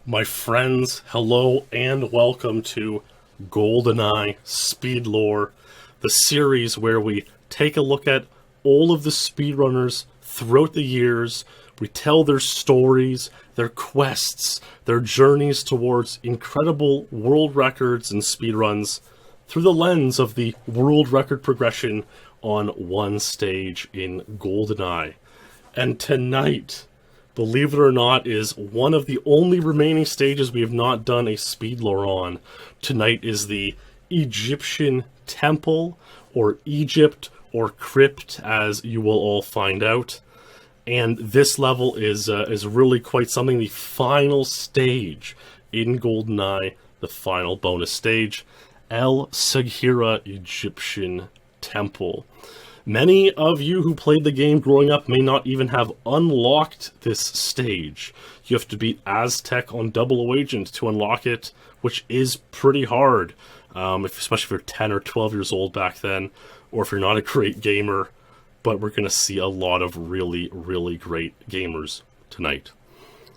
My friends, hello and welcome to GoldenEye SpeedLore, the series where we take a look at all of the speedrunners throughout the years. We tell their stories, their quests, their journeys towards incredible world records and speedruns through the lens of the world record progression on one stage in GoldenEye. And tonight, believe it or not, is one of the only remaining stages we have not done a SpeedLore on. Tonight is the Egyptian Temple, or Egypt, or Crypt, as you will all find out. And this level is really quite something. The final stage in GoldenEye, the final bonus stage, El Saghira Egyptian Temple. Many of you who played the game growing up may not even have unlocked this stage. You have to beat Aztec on Double Agent to unlock it, which is pretty hard, especially if you're 10 or 12 years old back then, or if you're not a great gamer. But we're going to see a lot of really, really great gamers tonight.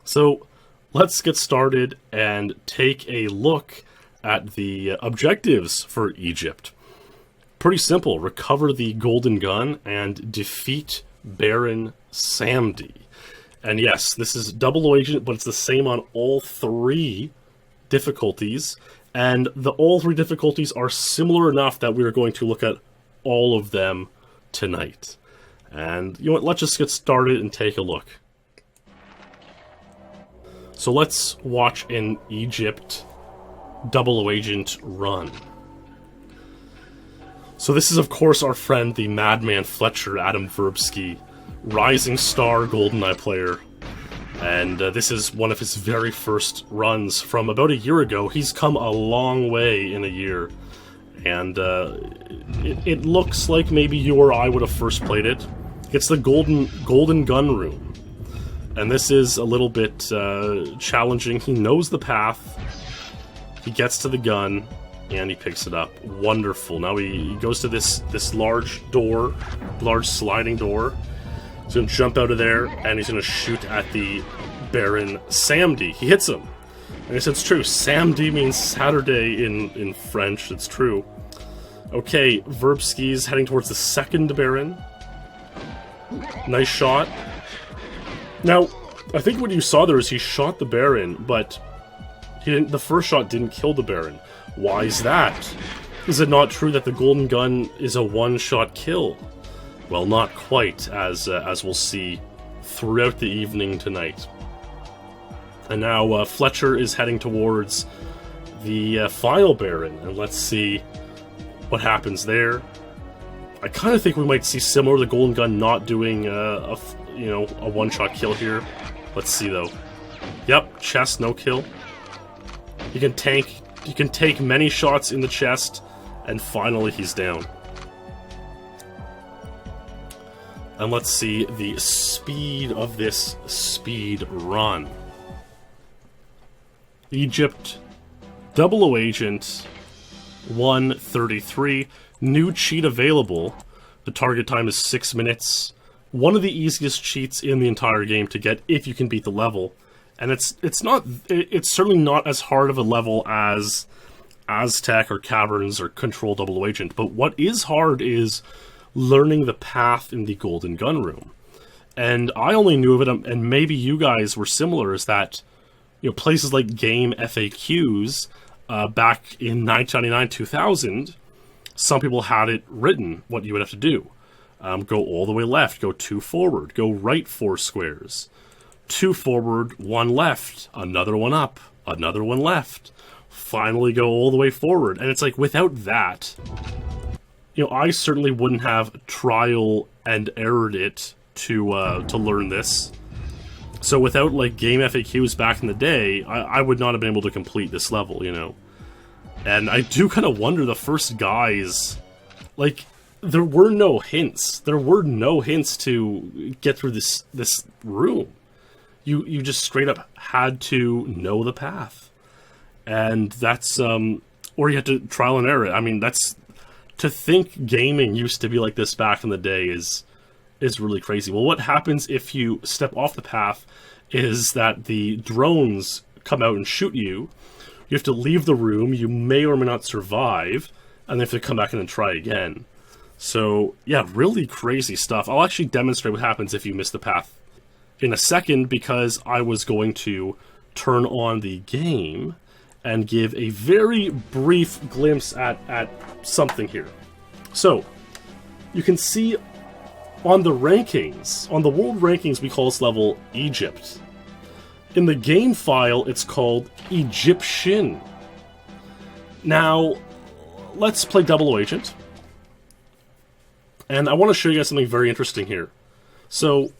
So let's get started and take a look at the objectives for Egypt. Pretty simple. Recover the golden gun and defeat Baron Samedi. And yes, this is Double Agent, but it's the same on all three difficulties. And all three difficulties are similar enough that we are going to look at all of them tonight. And you know what, let's just get started and take a look. So let's watch an Egypt Double Agent run. So this is of course our friend the Madman Fletcher, Adam Verbsky, rising star GoldenEye player. And this is one of his very first runs from about a year ago. He's come a long way in a year. And it looks like maybe you or I would have first played it. It's the golden gun room. And this is a little bit challenging. He knows the path. He gets to the gun and he picks it up. Wonderful. Now he goes to this large door, large sliding door. He's going to jump out of there and he's going to shoot at the Baron Samedi. He hits him. And it's true. Samedi means Saturday in French. It's true. Okay, Verbsky's heading towards the second Baron. Nice shot. Now, I think what you saw there is he shot the Baron, but the first shot didn't kill the Baron. Why is that? Is it not true that the golden gun is a one-shot kill? Well, not quite, as we'll see throughout the evening tonight. And now Fletcher is heading towards the final Baron, and let's see what happens there. I kind of think we might see similar to the golden gun not doing a one-shot kill here. Let's see though. Yep, chest no kill. You can take many shots in the chest, and finally he's down. And let's see the speed of this speed run. Egypt Double Agent 133. New cheat available. The target time is 6 minutes. One of the easiest cheats in the entire game to get if you can beat the level. And it's certainly not as hard of a level as Aztec or Caverns or Control Double Agent. But what is hard is learning the path in the Golden Gun Room. And I only knew of it, and maybe you guys were similar, is that places like Game FAQs back in 1999-2000, some people had it written what you would have to do. Go all the way left, go 2 forward, go right 4 squares, 2 forward, 1 left, another one up, another one left, finally go all the way forward. And it's like, without that, I certainly wouldn't have trial and errored it to learn this. So without like Game FAQs back in the day, I would not have been able to complete this level, And I do kind of wonder, the first guys, like, there were no hints. There were no hints to get through this room. You just straight up had to know the path. And that's, or you had to trial and error it. I mean, to think gaming used to be like this back in the day is really crazy. Well, what happens if you step off the path is that the drones come out and shoot you. You have to leave the room, you may or may not survive, and then you have to come back in and try again. So, yeah, really crazy stuff. I'll actually demonstrate what happens if you miss the path in a second, because I was going to turn on the game and give a very brief glimpse at something here. So, you can see on the rankings, on the world rankings, we call this level Egypt. In the game file, it's called Egyptian. Now, let's play Double Agent. And I want to show you guys something very interesting here. So,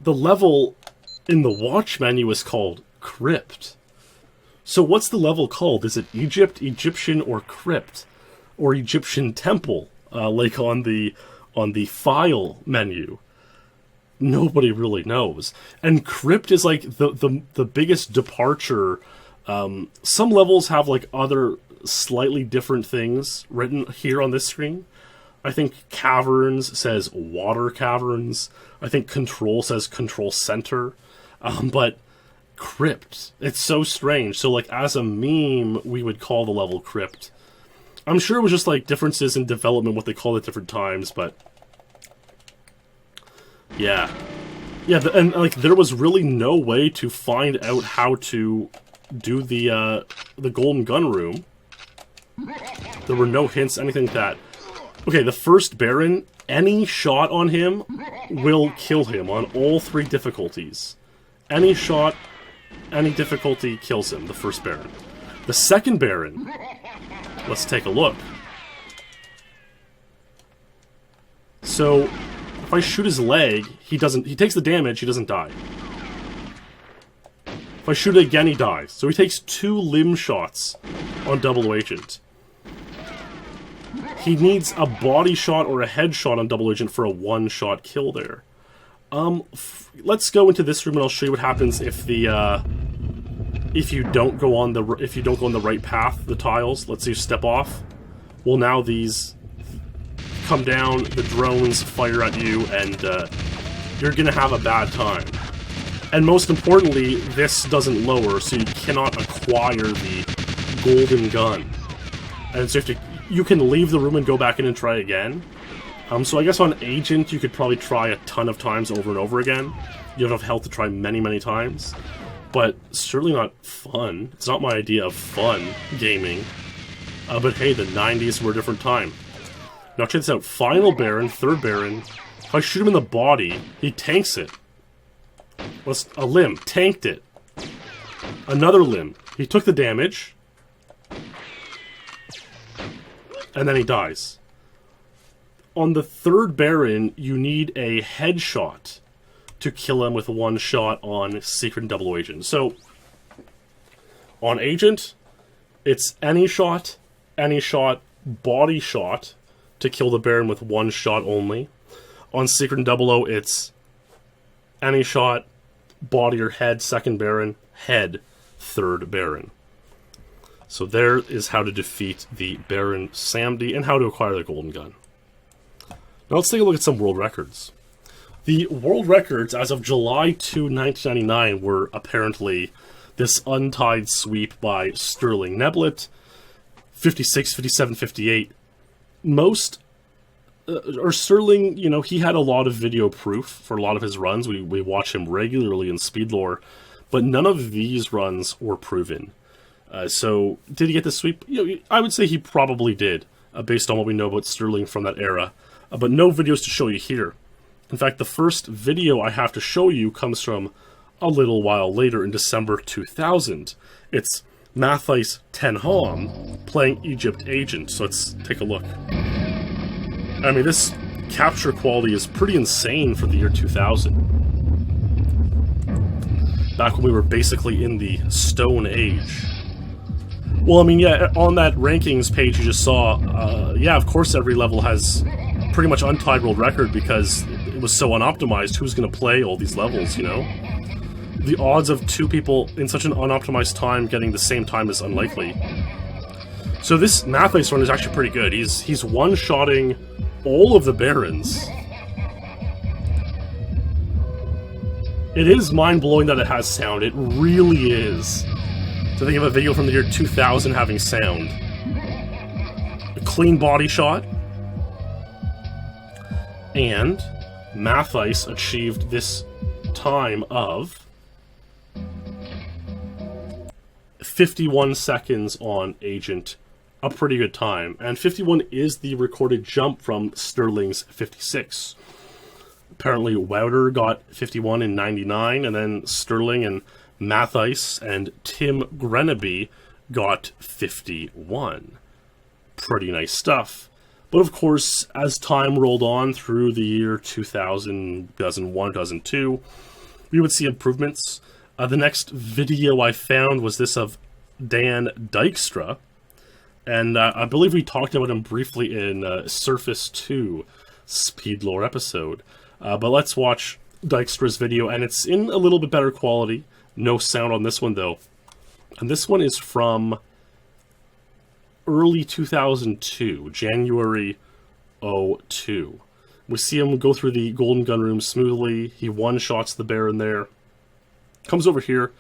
the level in the watch menu is called Crypt. So what's the level called? Is it Egypt, Egyptian, or Crypt? Or Egyptian Temple, like on the file menu? Nobody really knows. And Crypt is like the biggest departure. Some levels have like other slightly different things written here on this screen. I think Caverns says Water Caverns. I think Control says Control Center. But Crypt, it's so strange. So like as a meme, we would call the level Crypt. I'm sure it was just like differences in development, what they called it different times, but yeah. Yeah, and like there was really no way to find out how to do the golden gun room. There were no hints, anything like that. Okay, the first Baron, any shot on him will kill him on all 3 difficulties. Any shot, any difficulty kills him, the first Baron. The second Baron, let's take a look. So, if I shoot his leg, he takes the damage, he doesn't die. If I shoot it again, he dies. So he takes 2 limb shots on Double Agent. He needs a body shot or a headshot on Double Agent for a 1-shot kill there. Let's go into this room and I'll show you what happens if if you don't go on the right path, the tiles. Let's say you step off. Well, now these come down, the drones fire at you, and you're gonna have a bad time. And most importantly, this doesn't lower, so you cannot acquire the golden gun. And so you can leave the room and go back in and try again. So I guess on Agent, you could probably try a ton of times over and over again. You have enough health to try many, many times. But certainly not fun. It's not my idea of fun gaming. But hey, the 90s were a different time. Now check this out. Final Baron, third Baron. If I shoot him in the body, he tanks it. A limb. Tanked it. Another limb. He took the damage. And then he dies. On the third Baron, you need a headshot to kill him with 1 shot on Secret and Double Agent. So, on Agent, it's any shot, body shot to kill the Baron with 1 shot only. On Secret and Double O, it's any shot, body or head, second Baron, head, third Baron. So there is how to defeat the Baron Samedi and how to acquire the golden gun. Now let's take a look at some world records. The world records as of July 2, 1999 were apparently this untied sweep by Sterling Neblet, 56, 57, 58. Sterling, you know, he had a lot of video proof for a lot of his runs. We watch him regularly in SpeedLore, but none of these runs were proven. So, did he get the sweep? You know, I would say he probably did, based on what we know about Sterling from that era. But no videos to show you here. In fact, the first video I have to show you comes from a little while later in December 2000. It's MATTHIJS 10 Hom playing Egypt Agent. So let's take a look. I mean, this capture quality is pretty insane for the year 2000. Back when we were basically in the Stone Age. Well, I mean, yeah, on that rankings page you just saw, yeah, of course every level has pretty much untied world record because it was so unoptimized. Who's going to play all these levels, you know? The odds of 2 people in such an unoptimized time getting the same time is unlikely. So this MATTHIJS run is actually pretty good. He's one-shotting all of the Barons It is mind-blowing that it has sound. It really is. To think of a video from the year 2000 having sound. A clean body shot. And MATTHIJS achieved this time of 51 seconds on Agent. A pretty good time. And 51 is the recorded jump from Sterling's 56. Apparently WOUTER got 51 in 99, and then Sterling and MATTHIJS and Tim Greneby got 51. Pretty nice stuff. But of course, as time rolled on through the year 2000, 2001, 2002, we would see improvements. The next video I found was this of DYKSTRA, and I believe we talked about him briefly in Surface 2 SpeedLore episode. But let's watch DYKSTRA's video, and it's in a little bit better quality. No sound on this one, though. And this one is from early 2002, January 02. We see him go through the Golden Gun room smoothly. He one-shots the Baron there. Comes over here.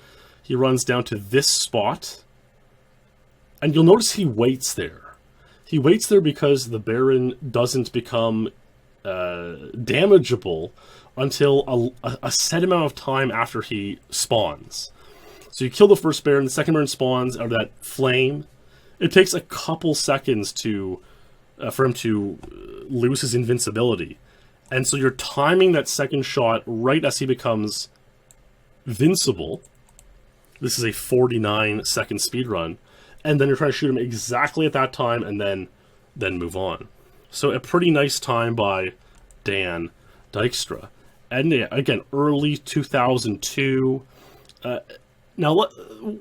He runs down to this spot. And you'll notice he waits there. He waits there because the Baron doesn't become damageable until a set amount of time after he spawns. So you kill the first Baron, the second Baron spawns out of that flame. It takes a couple seconds to for him to lose his invincibility. And so you're timing that second shot right as he becomes invincible. This is a 49-second speedrun. And then you're trying to shoot him exactly at that time and then move on. So a pretty nice time by DYKSTRA. And again, early 2002. Now,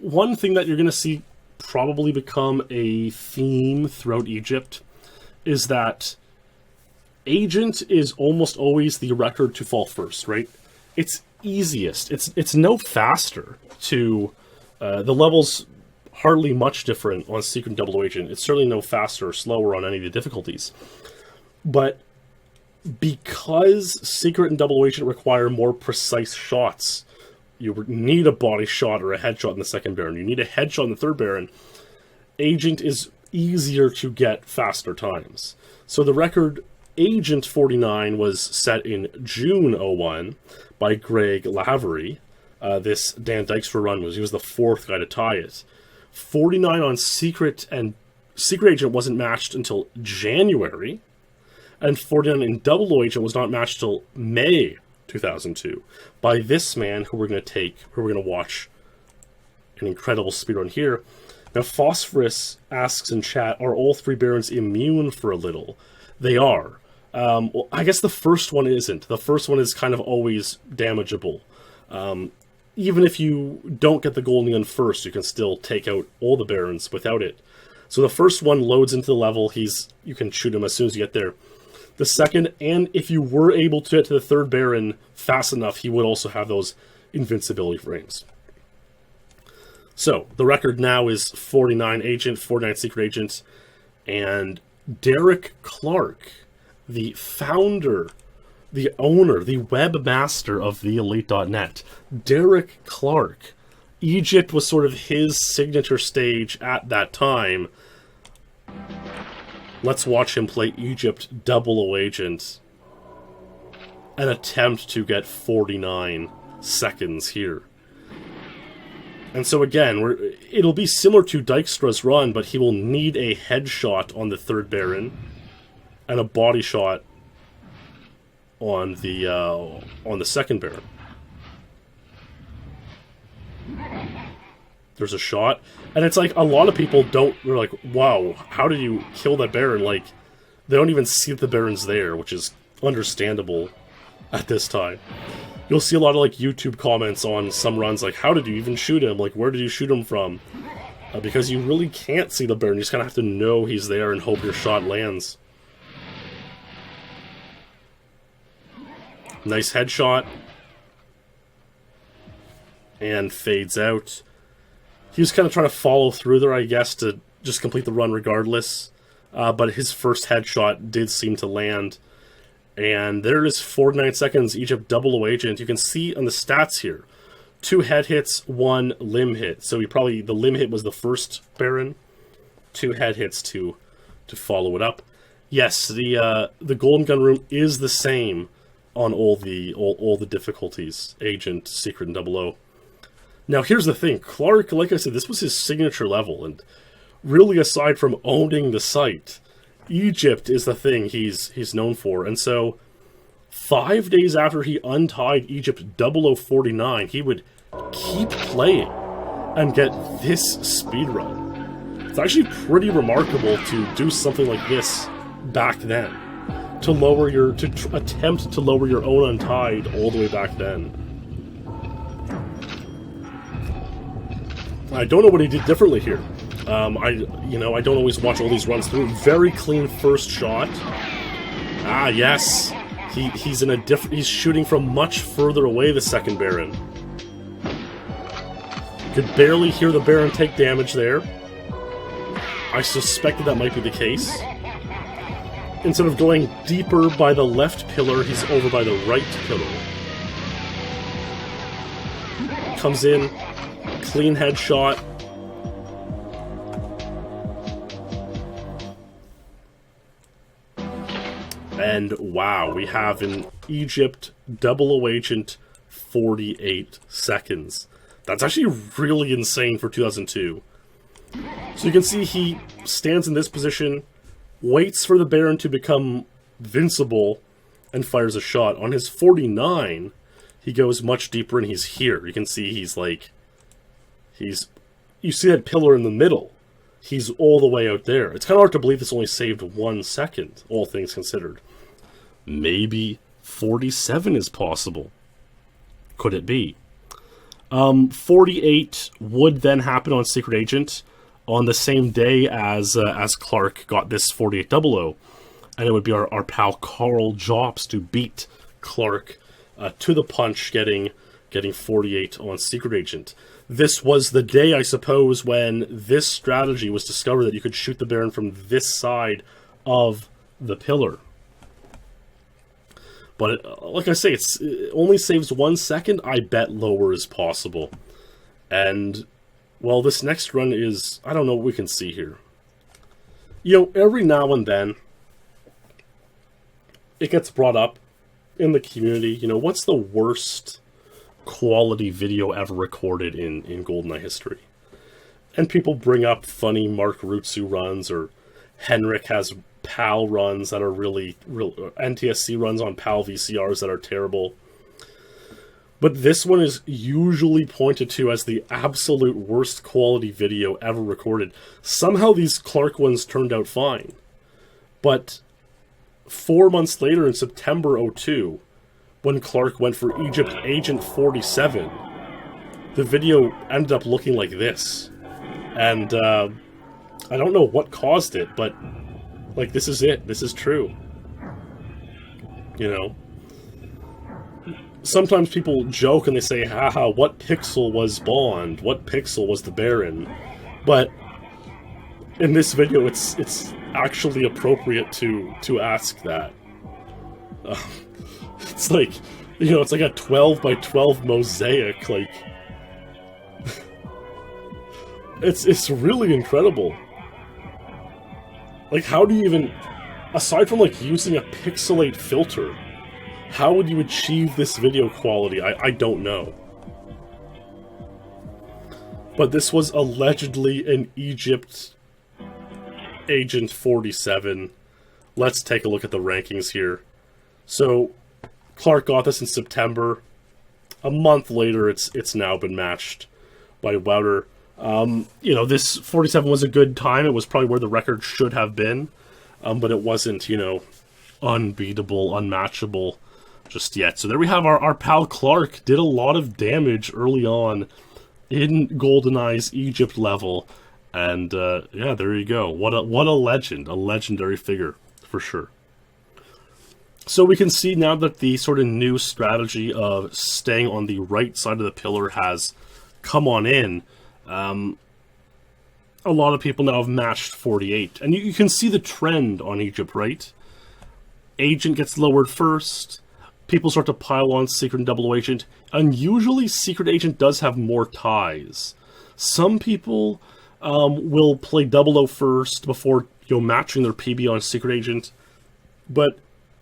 one thing that you're going to see probably become a theme throughout Egypt is that Agent is almost always the record to fall first, right? It's easiest. It's no faster to... the levels hardly much different on Secret and Double Agent. It's certainly no faster or slower on any of the difficulties. But because Secret and Double Agent require more precise shots, you need a body shot or a headshot in the second Baron. You need a headshot in the third Baron. Agent is easier to get faster times. So the record Agent 49 was set in June 01 by Greg Lavery. This DYKSTRA run he was the fourth guy to tie it. 49 on Secret, and Secret Agent wasn't matched until January, and 49 in Double Agent was not matched till May 2002 by this man who we're going to watch an incredible speedrun here. Now, Phosphorus asks in chat, are all three Barons immune for a little? They are. Well, I guess the first one isn't. The first one is kind of always damageable. Even if you don't get the Golden Gun first, you can still take out all the Barons without it. So the first one loads into the level. You can shoot him as soon as you get there. The second, and if you were able to get to the third Baron fast enough, he would also have those invincibility frames. So the record now is 49 Agent, 49 Secret Agent, and Derek Clark, the founder, the owner, the webmaster of TheElite.net. Derek Clark. Egypt was sort of his signature stage at that time. Let's watch him play Egypt Double Agent. An attempt to get 49 seconds here. And so again, it'll be similar to DYKSTRA's run, but he will need a headshot on the third Baron and a body shot on the second Baron. There's a shot, and it's like a lot of people they're like, wow, how did you kill that Baron? Like, they don't even see that the Baron's there, which is understandable at this time. You'll see a lot of like YouTube comments on some runs like, how did you even shoot him? Like, where did you shoot him from? Because you really can't see the Baron. You just kind of have to know he's there and hope your shot lands. Nice headshot. And fades out. He was kind of trying to follow through there, I guess, to just complete the run regardless. But his first headshot did seem to land. And there is 49 seconds, Egypt 00 agent. You can see on the stats here, 2 head hits, 1 limb hit. So the limb hit was the first Baron, 2 head hits to follow it up. Yes, the Golden Gun room is the same on all the difficulties, Agent, Secret, and 00. Now here's the thing, Clark, like I said, this was his signature level, and really aside from owning the site, Egypt is the thing he's known for. And so 5 days after he untied Egypt 0049, he would keep playing and get this speedrun. It's actually pretty remarkable to do something like this back then. To attempt to lower your own untied all the way back then. I don't know what he did differently here. I don't always watch all these runs through. Very clean first shot. Ah, yes. He's shooting from much further away, the second Baron. Could barely hear the Baron take damage there. I suspected that might be the case. Instead of going deeper by the left pillar, he's over by the right pillar. Comes in, clean headshot. And wow, we have in Egypt 00 agent 48 seconds. That's actually really insane for 2002. So you can see he stands in this position, waits for the Baron to become invincible, and fires a shot. On his 49, he goes much deeper and he's here. You can see you see that pillar in the middle. He's all the way out there. It's kind of hard to believe this only saved 1 second, all things considered. Maybe 47 is possible. Could it be? 48 would then happen on Secret Agent on the same day as Clark got this 4800, and it would be our pal Carl Jobs to beat Clark to the punch, getting 48 on Secret Agent. This was the day, I suppose, when this strategy was discovered, that you could shoot the Baron from this side of the pillar. But like I say, it only saves 1 second. I bet lower is possible. And, well, this next run is, I don't know what we can see here. Every now and then, it gets brought up in the community. What's the worst quality video ever recorded in GoldenEye history? And people bring up funny Mark Rutsu runs, or Henrik has PAL runs that are real NTSC runs on PAL VCRs that are terrible. But this one is usually pointed to as the absolute worst quality video ever recorded. Somehow these Clark ones turned out fine. But 4 months later, in September 2002, when Clark went for Egypt Agent 47, the video ended up looking like this. And I don't know what caused it, but this is it. This is true. Sometimes people joke and they say, haha, what pixel was Bond? What pixel was the Baron? But in this video, it's actually appropriate to ask that. It's like, it's like a 12 by 12 mosaic. It's really incredible. How do you even, aside from using a pixelate filter, how would you achieve this video quality? I don't know. But this was allegedly an Egypt Agent 47. Let's take a look at the rankings here. So, Clark got this in September. A month later, it's now been matched by WOUTER. This 47 was a good time. It was probably where the record should have been. But it wasn't, unbeatable, unmatchable just yet. So there we have our pal Clark. Did a lot of damage early on in GoldenEye's Egypt level. And, yeah, there you go. What a legend. A legendary figure, for sure. So we can see now that the sort of new strategy of staying on the right side of the pillar has come on in. A lot of people now have matched 48. And you can see the trend on Egypt, right? Agent gets lowered first. People start to pile on Secret and Double Agent. And usually Secret Agent does have more ties. Some people will play 00 first before matching their PB on Secret Agent. But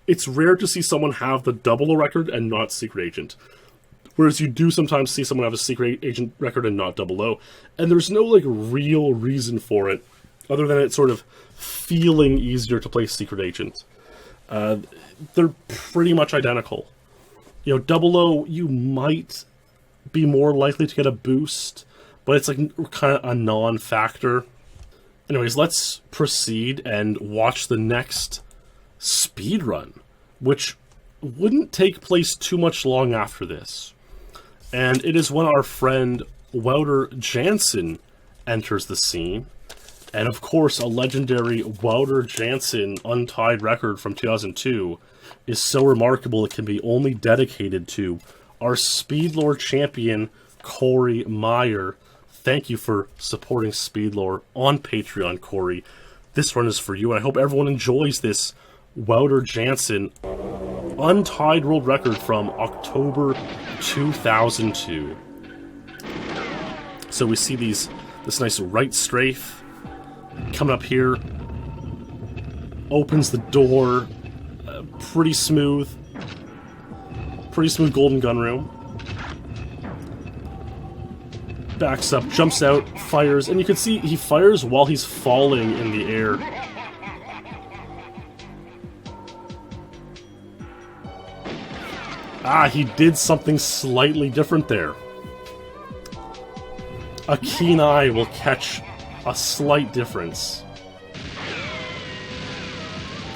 it's rare to see someone have the 00 record and not Secret Agent. Whereas you do sometimes see someone have a Secret Agent record and not 00. And there's no like real reason for it, other than it sort of feeling easier to play Secret Agent. They're pretty much identical. 00, you might be more likely to get a boost, but it's like kind of a non-factor. Anyways, let's proceed and watch the next speedrun, which wouldn't take place too much long after this. And it is when our friend WOUTER JANSEN enters the scene. And of course, a legendary WOUTER JANSEN untied record from 2002 is so remarkable it can be only dedicated to our SpeedLore champion, Corey Meyer. Thank you for supporting SpeedLore on Patreon, Corey. This run is for you, and I hope everyone enjoys this WOUTER JANSEN untied world record from October 2002. So we see this nice right strafe coming up here, opens the door, pretty smooth golden gun room. Backs up, jumps out, fires, and you can see he fires while he's falling in the air. He did something slightly different there. A keen eye will catch a slight difference,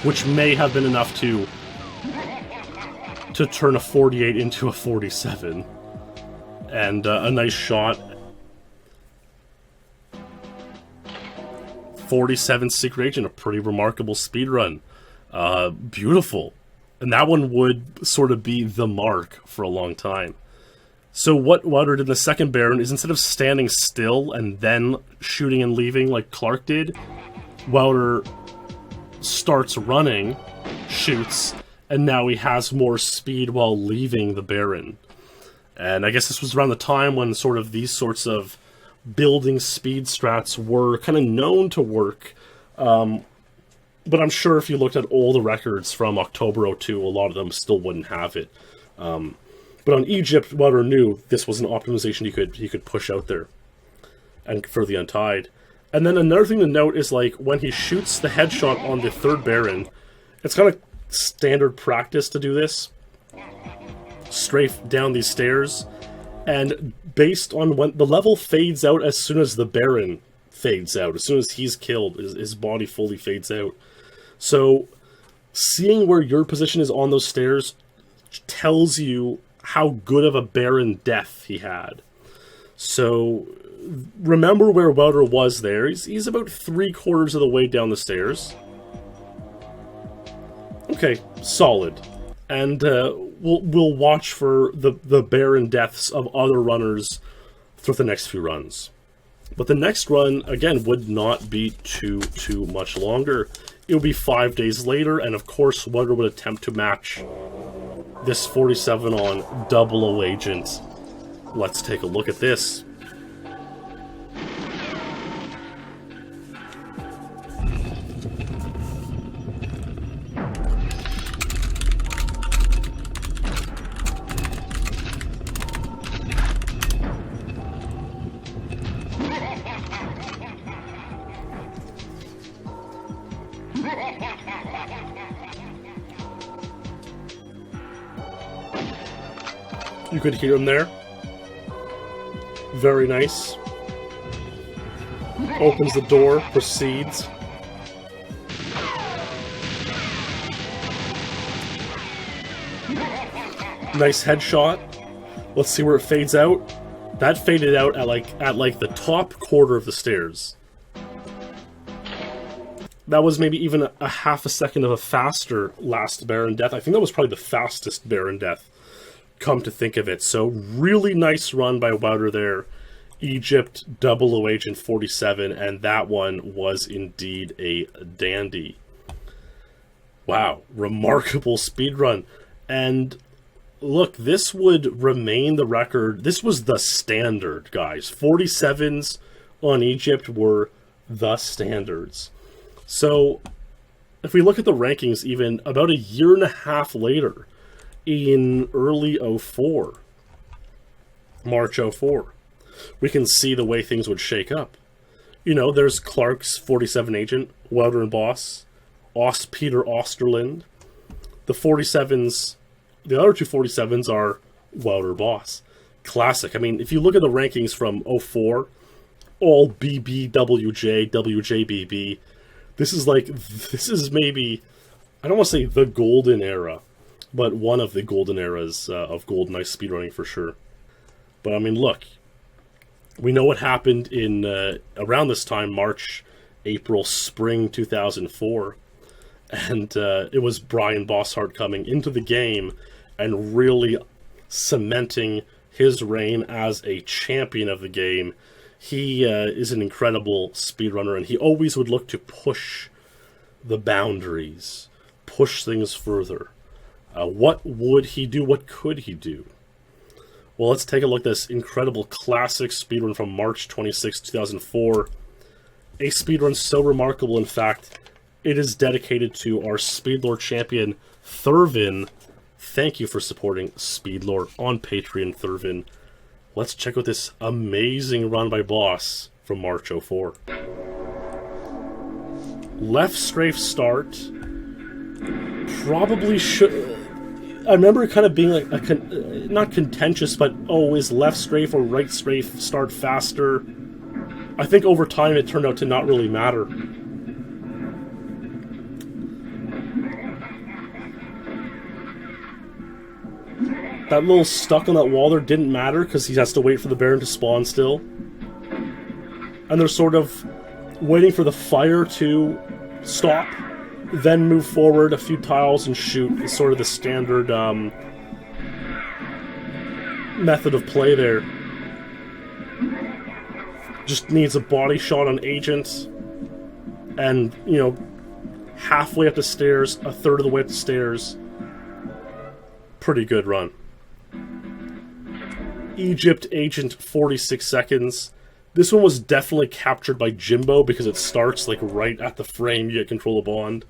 which may have been enough to turn a 48 into a 47. And a nice shot. 47 Secret Agent, a pretty remarkable speedrun. Beautiful. And that one would sort of be the mark for a long time. So what WOUTER did in the second Baron is, instead of standing still and then shooting and leaving like Clark did, WOUTER starts running, shoots, and now he has more speed while leaving the Baron. And I guess this was around the time when sort of these sorts of building speed strats were kind of known to work. But I'm sure if you looked at all the records from October 02, a lot of them still wouldn't have it. But on Egypt, WOUTER knew this was an optimization he could push out there, and for the untied. And then another thing to note is, like, when he shoots the headshot on the third Baron, it's kind of standard practice to do this. Strafe down these stairs, and based on when the level fades out as soon as the Baron fades out, as soon as he's killed, his body fully fades out. So seeing where your position is on those stairs tells you how good of a Baron death he had. So remember where WOUTER was there. He's about 3/4 of the way down the stairs. Okay, solid. And we'll watch for the Baron deaths of other runners through the next few runs. But the next run, again, would not be too much longer. It would be 5 days later, and of course WOUTER would attempt to match this 47 on 00 Agent. Let's take a look at this. You could hear him there. Very nice. Opens the door, proceeds. Nice headshot. Let's see where it fades out. That faded out at like the top quarter of the stairs. That was maybe even a half a second of a faster last Baron death. I think that was probably the fastest Baron death, come to think of it. So really nice run by WOUTER there. Egypt 00 Agent 47, and that one was indeed a dandy. Wow, remarkable speedrun. And look, this would remain the record. This was the standard, guys. 47s on Egypt were the standards. So, if we look at the rankings even about a year and a half later, in early 04, March 04, we can see the way things would shake up. You know, there's Clark's 47 agent, Wouter and Boss, Peter Osterland. The 47s, the other two 47s are Wouter, Boss. Classic. I mean, if you look at the rankings from 04, all BB, WJ, WJBB, this is maybe, I don't want to say the golden era, but one of the golden eras of GoldenEye speedrunning for sure. But I mean, look, we know what happened in around this time, March, April, spring 2004. And it was Brian Bosshart coming into the game and really cementing his reign as a champion of the game. He is an incredible speedrunner, and he always would look to push the boundaries, push things further. What would he do? What could he do? Well, let's take a look at this incredible classic speedrun from March 26, 2004. A speedrun so remarkable, in fact, it is dedicated to our SpeedLore champion, Thurvin. Thank you for supporting SpeedLore on Patreon, Thurvin. Let's check out this amazing run by Boss from March 04. Left strafe start. Probably should... I remember it kind of being like not contentious, but is left strafe or right strafe start faster? I think over time it turned out to not really matter. That little stuck on that wall there didn't matter because he has to wait for the Baron to spawn still. And they're sort of waiting for the fire to stop, then move forward a few tiles and shoot. It's sort of the standard method of play there. Just needs a body shot on agent, and, you know, halfway up the stairs, a third of the way up the stairs. Pretty good run. Egypt agent, 46 seconds. This one was definitely captured by Jimbo because it starts like right at the frame you get control of Bond.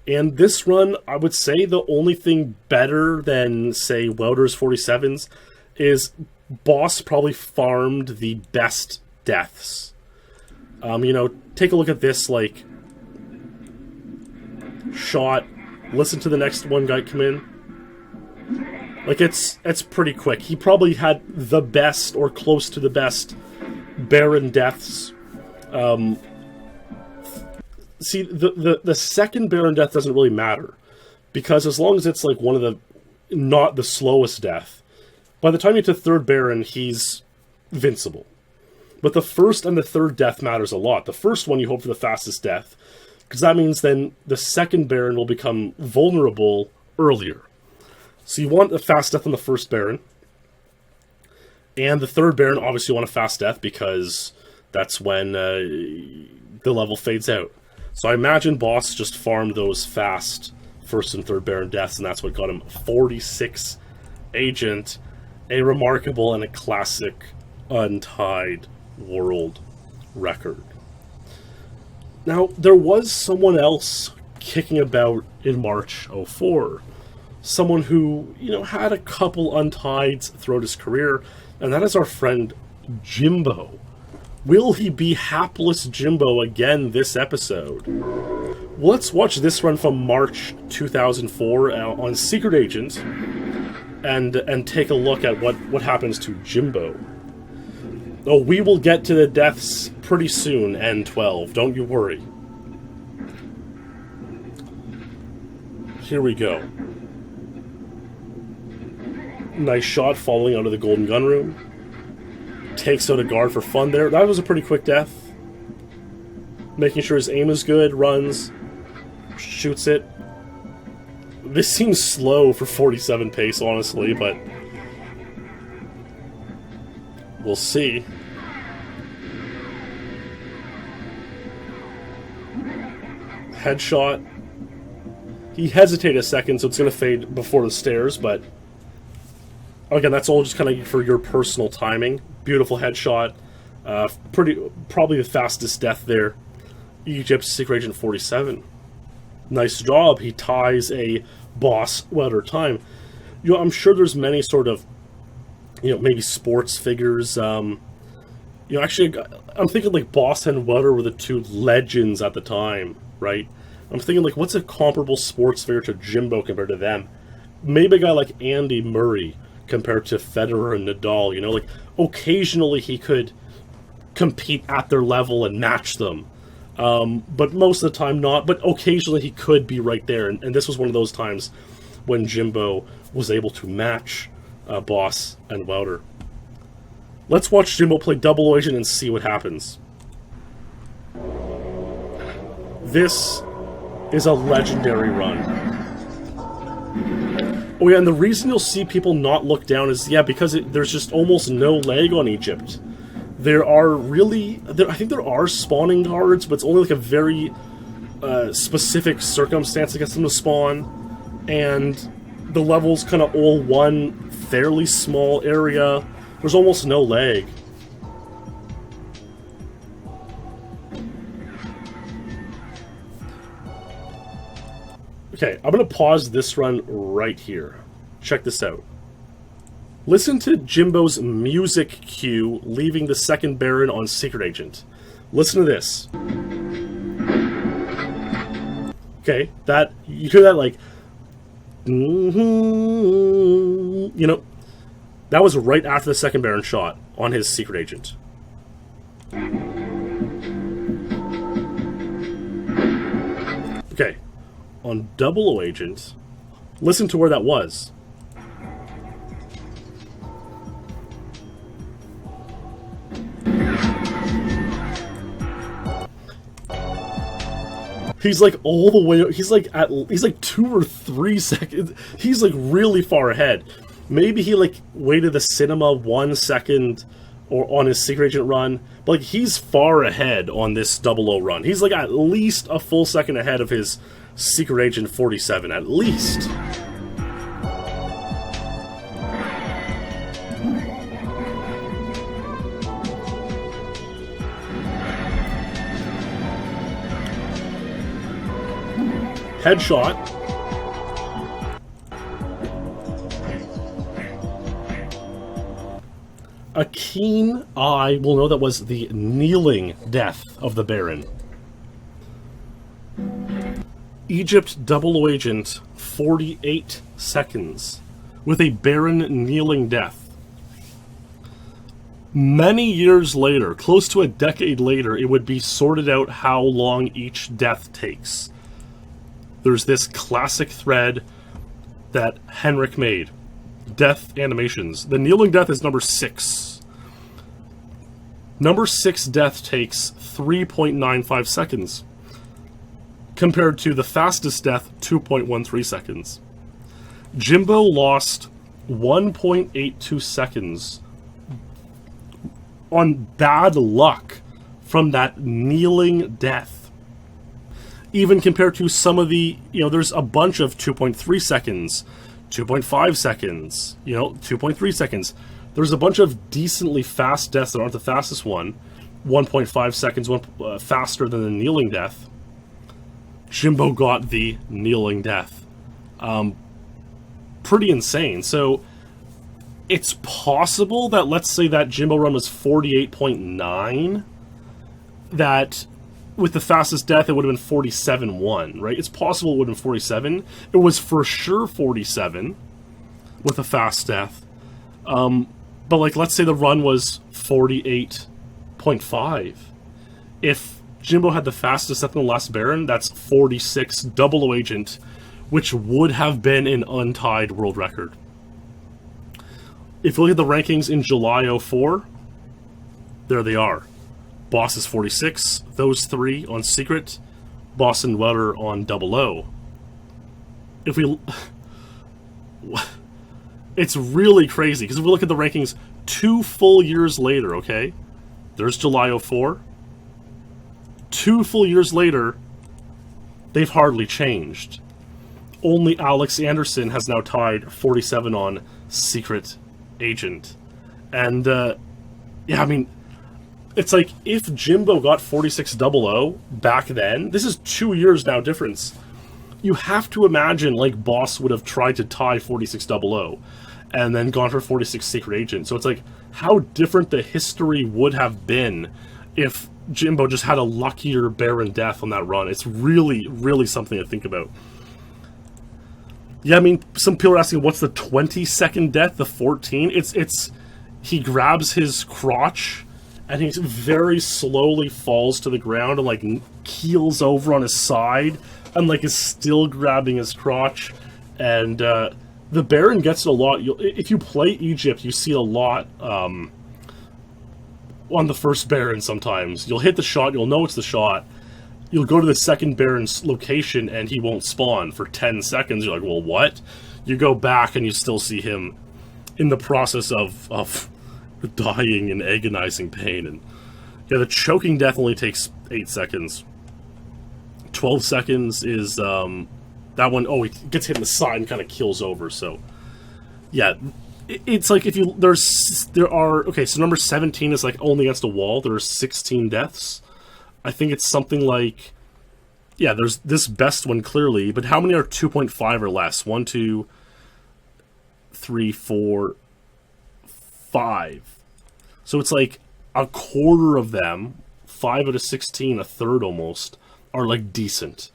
And this run, I would say the only thing better than, say, Wouter's 47s is Boss probably farmed the best deaths. You know, take a look at this, like, shot, listen to the next one guy come in. Like, it's pretty quick. He probably had the best, or close to the best, Baron deaths. See, the second Baron death doesn't really matter, because as long as it's like one of the, not the slowest death, by the time you get to third Baron, he's invincible. But the first and the third death matters a lot. The first one, you hope for the fastest death, because that means then the second Baron will become vulnerable earlier. So you want a fast death on the first Baron. And the third Baron, obviously you want a fast death because that's when the level fades out. So I imagine Boss just farmed those fast first and third Baron deaths, and that's what got him 46 agent, a remarkable and a classic untied world record. Now, there was someone else kicking about in March 04. Someone who, you know, had a couple untieds throughout his career, and that is our friend Jimbo. Will he be hapless Jimbo again this episode? Well, let's watch this run from March 2004 on Secret Agent and take a look at what happens to Jimbo. Oh, we will get to the deaths pretty soon, N12, don't you worry. Here we go. Nice shot falling out of the golden gun room. Takes out a guard for fun there. That was a pretty quick death. Making sure his aim is good, runs, shoots it. This seems slow for 47 pace, honestly, but we'll see. Headshot. He hesitated a second, so it's going to fade before the stairs, but again, that's all just kind of for your personal timing. Beautiful headshot. Probably the fastest death there. Egypt, Secret Agent 47. Nice job. He ties a boss WOUTER time. You know, I'm sure there's many sort of, you know, maybe sports figures. You know, actually, I'm thinking like Boss and WOUTER were the two legends at the time, right? I'm thinking like, what's a comparable sports figure to JIMBO compared to them? Maybe a guy like Andy Murray compared to Federer and Nadal. You know, like occasionally he could compete at their level and match them. But most of the time not, but occasionally he could be right there, and this was one of those times when JIMBO was able to match Boss and WOUTER. Let's watch JIMBO play Double Agent and see what happens. This is a legendary run. Oh yeah, and the reason you'll see people not look down is, yeah, because there's just almost no lag on Egypt. There are really, I think there are spawning guards, but it's only like a very specific circumstance that gets them to spawn, and the level's kind of all one fairly small area. There's almost no lag. Okay, I'm going to pause this run right here. Check this out. Listen to JIMBO's music cue leaving the second Baron on Secret Agent. Listen to this. Okay, that, you hear that like, you know, that was right after the second Baron shot on his Secret Agent. Okay, on Double Agent, listen to where that was. He's like all the way, he's like 2 or 3 seconds, he's like really far ahead. Maybe he like waited the cinema 1 second or on his Secret Agent run, but like he's far ahead on this 00 run. He's like at least a full second ahead of his Secret Agent 47, at least. Headshot. A keen eye will know that was the kneeling death of the Baron. Egypt 00 Agent, 48 seconds, with a Baron kneeling death. Many years later, close to a decade later, it would be sorted out how long each death takes. There's this classic thread that Henrik made. Death animations. The kneeling death is number 6. Number 6 death takes 3.95 seconds. Compared to the fastest death, 2.13 seconds. JIMBO lost 1.82 seconds on bad luck from that kneeling death. Even compared to some of the, you know, there's a bunch of 2.3 seconds, 2.5 seconds, you know, 2.3 seconds. There's a bunch of decently fast deaths that aren't the fastest one. 1.5 seconds faster than the kneeling death. JIMBO got the kneeling death. Pretty insane. So it's possible that, let's say that JIMBO run was 48.9, that with the fastest death, it would have been 47.1, right? It's possible it would have been 47. It was for sure 47 with a fast death. But, like, let's say the run was 48.5. If JIMBO had the fastest death in the last Baron, that's 46 00 Agent, which would have been an untied world record. If you look at the rankings in July 04, there they are. Boss is 46, those 3 on Secret, Boss and WOUTER on 00. If we... It's really crazy, because if we look at the rankings 2 full years later, okay? There's July 04. 2 full years later, they've hardly changed. only Alex Anderson has now tied 47 on Secret Agent. And, yeah, I mean, it's like, if Jimbo got 4600 back then, this is 2 years now difference. You have to imagine, like, Boss would have tried to tie 4600 and then gone for 46 Secret Agent. So it's like, how different the history would have been if Jimbo just had a luckier Baron Death on that run. It's really, really something to think about. Yeah, I mean, some people are asking, what's the 22nd death, the 14? It's he grabs his crotch, and he very slowly falls to the ground and, like, keels over on his side, and, like, is still grabbing his crotch. And, the Baron gets it a lot. If you play Egypt, you see a lot, on the first Baron sometimes. You'll hit the shot, you'll know it's the shot. You'll go to the second Baron's location, and he won't spawn for 10 seconds. You're like, well, what? You go back, and you still see him in the process of dying in agonizing pain. And yeah, the choking death only takes 8 seconds. 12 seconds is, that one, oh, he gets hit in the side and kind of kills over, so... Yeah, it's like if you... Okay, so number 17 is like only against a wall. There are 16 deaths. I think it's something like... Yeah, there's this best one clearly, but how many are 2.5 or less? 1, 2, 3, 4, 5. So it's like a quarter of them, 5 out of 16, a third almost, are like decent.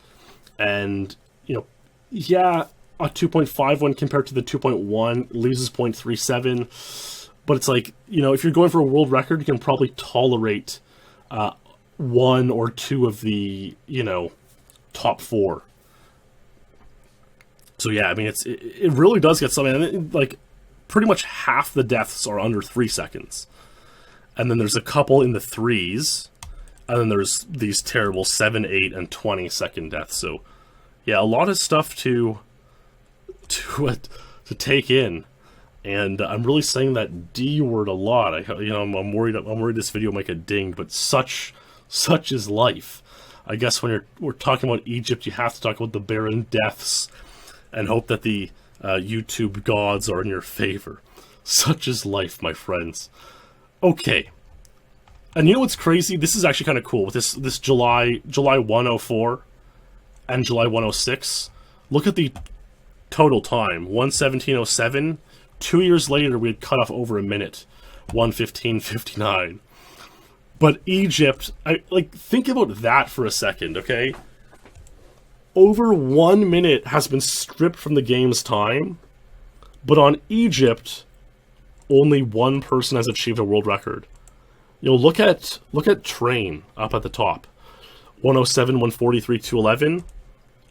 And, you know, yeah, a 2.5 one compared to the 2.1 loses 0.37. But it's like, you know, if you're going for a world record, you can probably tolerate 1 or 2 of the, you know, top 4. So yeah, I mean, it really does get something. And like, pretty much half the deaths are under 3 seconds. And then there's a couple in the 3s. And then there's these terrible 7, 8, and 20 second deaths. So yeah, a lot of stuff to take in. And I'm really saying that D word a lot. I'm worried this video might get dinged, but such is life. I guess when we're talking about Egypt, you have to talk about the Baron deaths and hope that the YouTube gods are in your favor. Such is life, my friends. Okay. And you know what's crazy? This is actually kind of cool with this July 104 and July 106. Look at the total time. 1:17:07. 2 years later, we had cut off over a minute. 1:15:59. But Egypt, think about that for a second, okay? Over 1 minute has been stripped from the game's time, but on Egypt, only one person has achieved a world record. You know, look at Train up at the top. 107, 143, 211,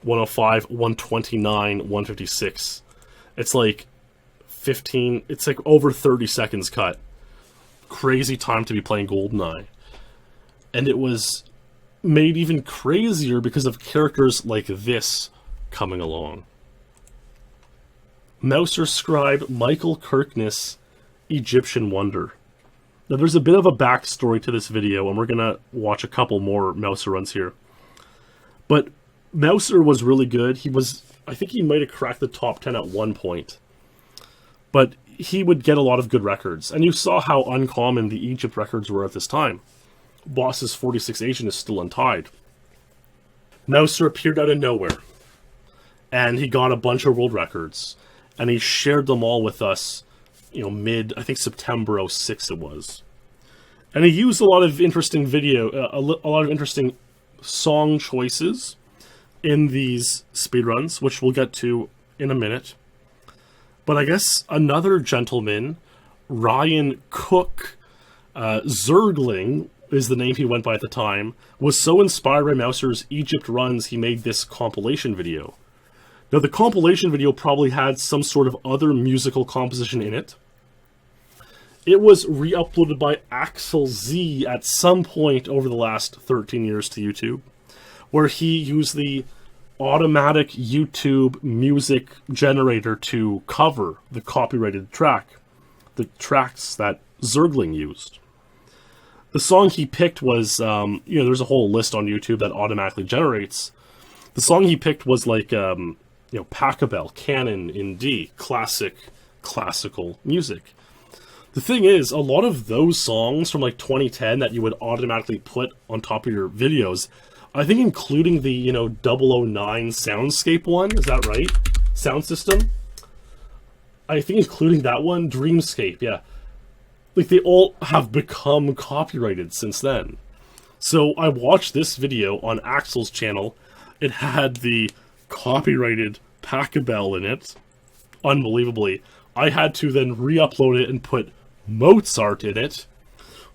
105, 129, 156. It's like 15, it's like over 30 seconds cut. Crazy time to be playing GoldenEye. And it was made even crazier because of characters like this coming along. Mouser Scribe, Michael Kirkness, Egyptian Wonder. Now there's a bit of a backstory to this video, and we're gonna watch a couple more Mouser runs here. But Mouser was really good. I think he might have cracked the top 10 at one point. But he would get a lot of good records. And you saw how uncommon the Egypt records were at this time. Boss's 46 Agent is still untied. Mouser appeared out of nowhere. And he got a bunch of world records. And he shared them all with us, you know, I think September 06 it was. And he used a lot of interesting a lot of interesting song choices in these speedruns, which we'll get to in a minute. But I guess another gentleman, Ryan Cook, Zergling is the name he went by at the time, was so inspired by Mouser's Egypt runs he made this compilation video. Now the compilation video probably had some sort of other musical composition in it. It was re-uploaded by Axel Z at some point over the last 13 years to YouTube, where he used the automatic YouTube music generator to cover the copyrighted track, the tracks that Zergling used. The song he picked was, there's a whole list on YouTube that automatically generates. The song he picked was like you know, Pachelbel, Canon in D, classical music. The thing is, a lot of those songs from like 2010 that you would automatically put on top of your videos, I think including the, you know, 009 soundscape one, is that right? Sound system? I think including that one, Dreamscape, yeah. Like, they all have become copyrighted since then. So I watched this video on Axel's channel. It had the copyrighted Pachelbel in it. Unbelievably. I had to then re-upload it and put Mozart in it.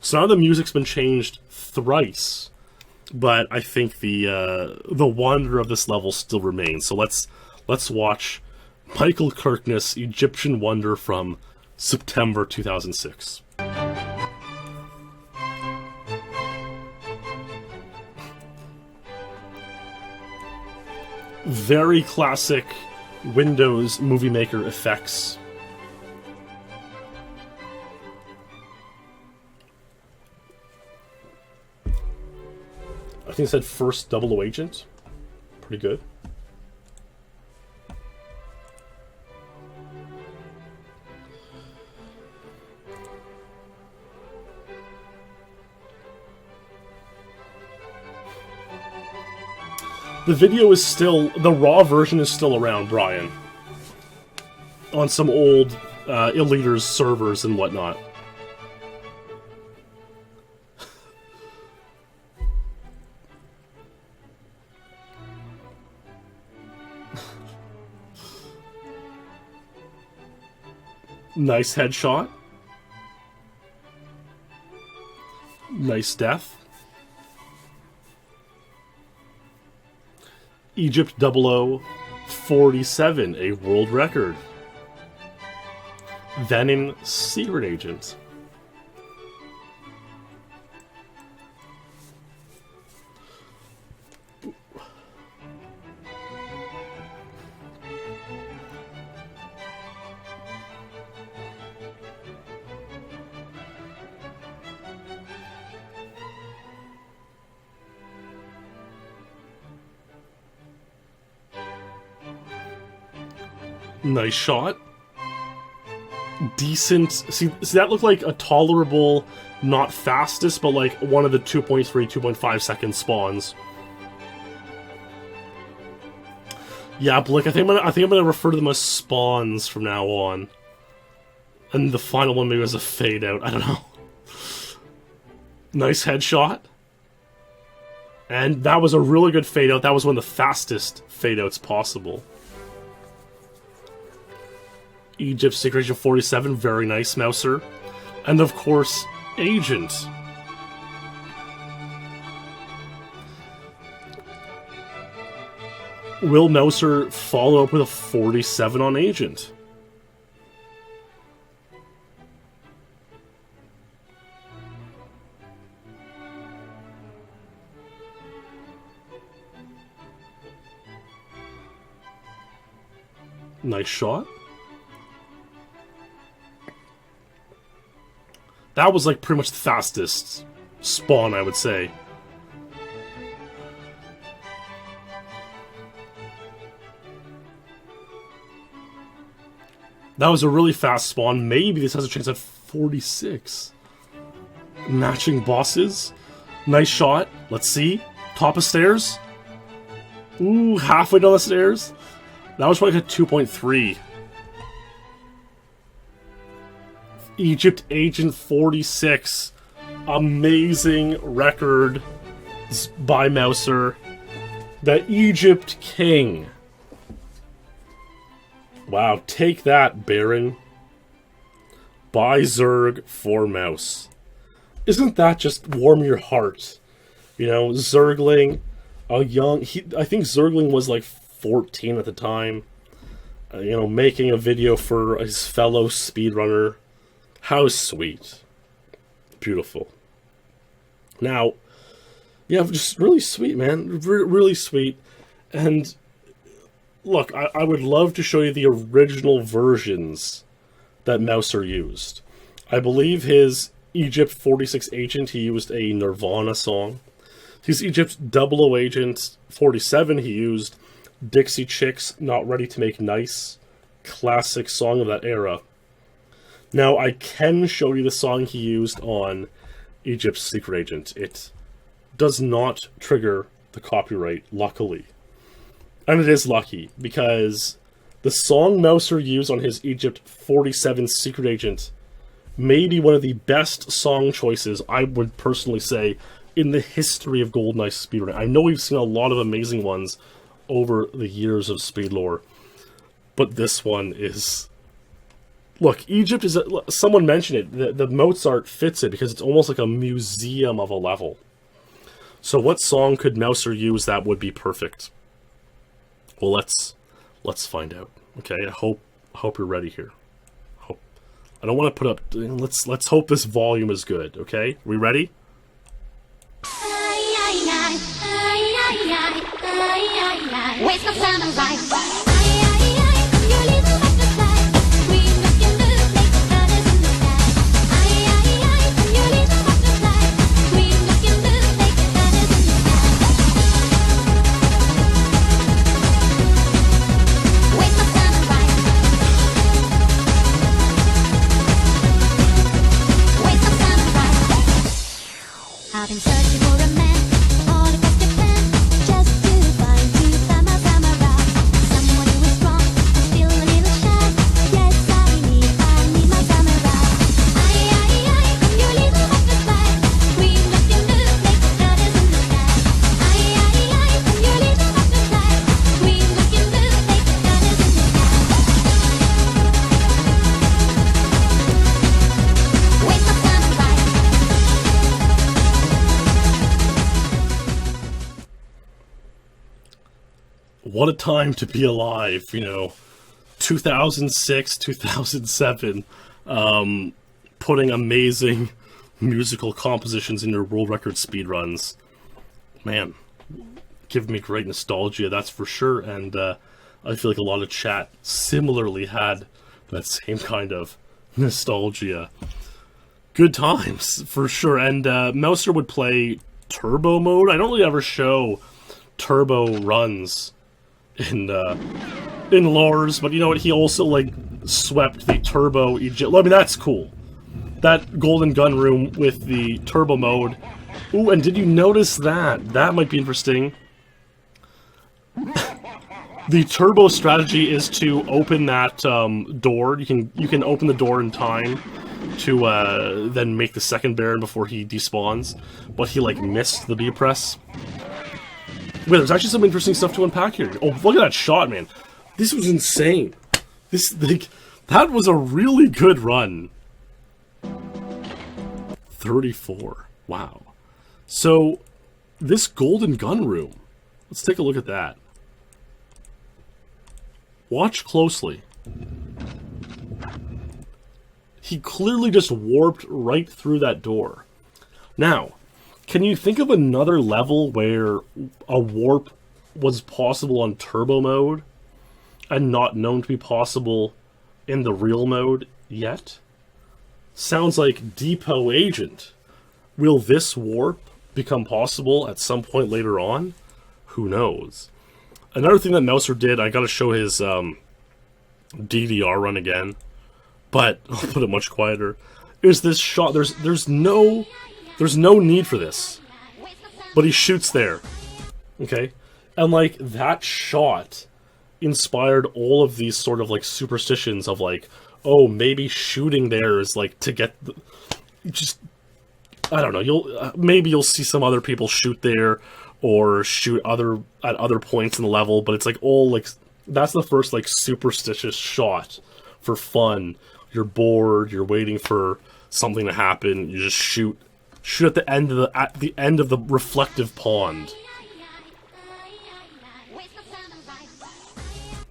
So now the music's been changed thrice. But I think the wonder of this level still remains. So let's watch Michael Kirkness' Egyptian Wonder from September 2006. Very classic Windows Movie Maker effects. I think it said first 00 agent. Pretty good. The video is still, the raw version is still around, Brian. On some old Eliters servers and whatnot. Nice headshot. Nice death. Egypt 0047, a world record. Then in Secret Agent. Nice shot. Decent. See, that looked like a tolerable, not fastest, but like one of the 2.3, 2.5 second spawns. Yeah, Blick, I think I'm gonna refer to them as spawns from now on. And the final one maybe was a fade out. I don't know. Nice headshot. And that was a really good fade out. That was one of the fastest fade outs possible. Egypt Secret Agent 47, very nice, Mouser. And of course, Agent. Will Mouser follow up with a 47 on Agent? Nice shot. That was like pretty much the fastest spawn, I would say. That was a really fast spawn. Maybe this has a chance at 46. Matching bosses. Nice shot. Let's see. Top of stairs. Ooh, halfway down the stairs. That was probably like a 2.3. Egypt Agent 46. Amazing record by Mouser. The Egypt King. Wow, take that, Baron. By Zerg for Mouse. Isn't that just warm your heart? You know, Zergling, a young... I think Zergling was like 14 at the time. You know, making a video for his fellow speedrunner. How sweet. Beautiful. Now, yeah, just really sweet, man. Really sweet. And look, I would love to show you the original versions that Mouser used. I believe his Egypt 46 Agent, he used a Nirvana song. His Egypt 00 Agent 47, he used Dixie Chicks, Not Ready to Make Nice. Classic song of that era. Now, I can show you the song he used on Egypt's Secret Agent. It does not trigger the copyright, luckily. And it is lucky, because the song Mouser used on his Egypt 47 Secret Agent may be one of the best song choices, I would personally say, in the history of GoldenEye speedrunning. I know we've seen a lot of amazing ones over the years of SpeedLore, but this one is... Look, Egypt is... someone mentioned it, the Mozart fits it, because it's almost like a museum of a level. So what song could Mouser use that would be perfect? Well, let's find out. Okay, I hope you're ready here. I don't want to put up... Let's hope this volume is good, okay? We ready? I've been searching for a man all across Japan, just to find you, samurai. Someone who is strong, still a little shy. Yes, I need my samurai. I'm your little butterfly. Queen of your look, make the colors in the sky. I'm your little butterfly. Queen of your look, make the colors in the sky. Where's my samurai? What a time to be alive, you know, 2006, 2007, putting amazing musical compositions in your world record speedruns. Man, give me great nostalgia, that's for sure, and I feel like a lot of chat similarly had that same kind of nostalgia. Good times, for sure, and Mouser would play turbo mode. I don't really ever show turbo runs in lores, but you know what, he also like swept the turbo Egypt. I mean, that's cool, that golden gun room with the turbo mode. Ooh, and did you notice that might be interesting? The turbo strategy is to open that door. You can open the door in time to then make the second Baron before he despawns, but he like missed the B press. Wait, there's actually some interesting stuff to unpack here. Oh, look at that shot, man. This was insane. That was a really good run. 34. Wow. So, this golden gun room. Let's take a look at that. Watch closely. He clearly just warped right through that door. Now, can you think of another level where a warp was possible on turbo mode and not known to be possible in the real mode yet? Sounds like Depot Agent. Will this warp become possible at some point later on? Who knows? Another thing that Mouser did, I gotta show his DDR run again, but I'll put it much quieter, is this shot. There's no need for this, but he shoots there, okay? And like, that shot inspired all of these sort of like superstitions of like, oh, maybe shooting there is like to get the, just, I don't know, maybe you'll see some other people shoot there or shoot at other points in the level, but it's like all like, that's the first like superstitious shot for fun. You're bored, you're waiting for something to happen, you just shoot at the end of the reflective pond.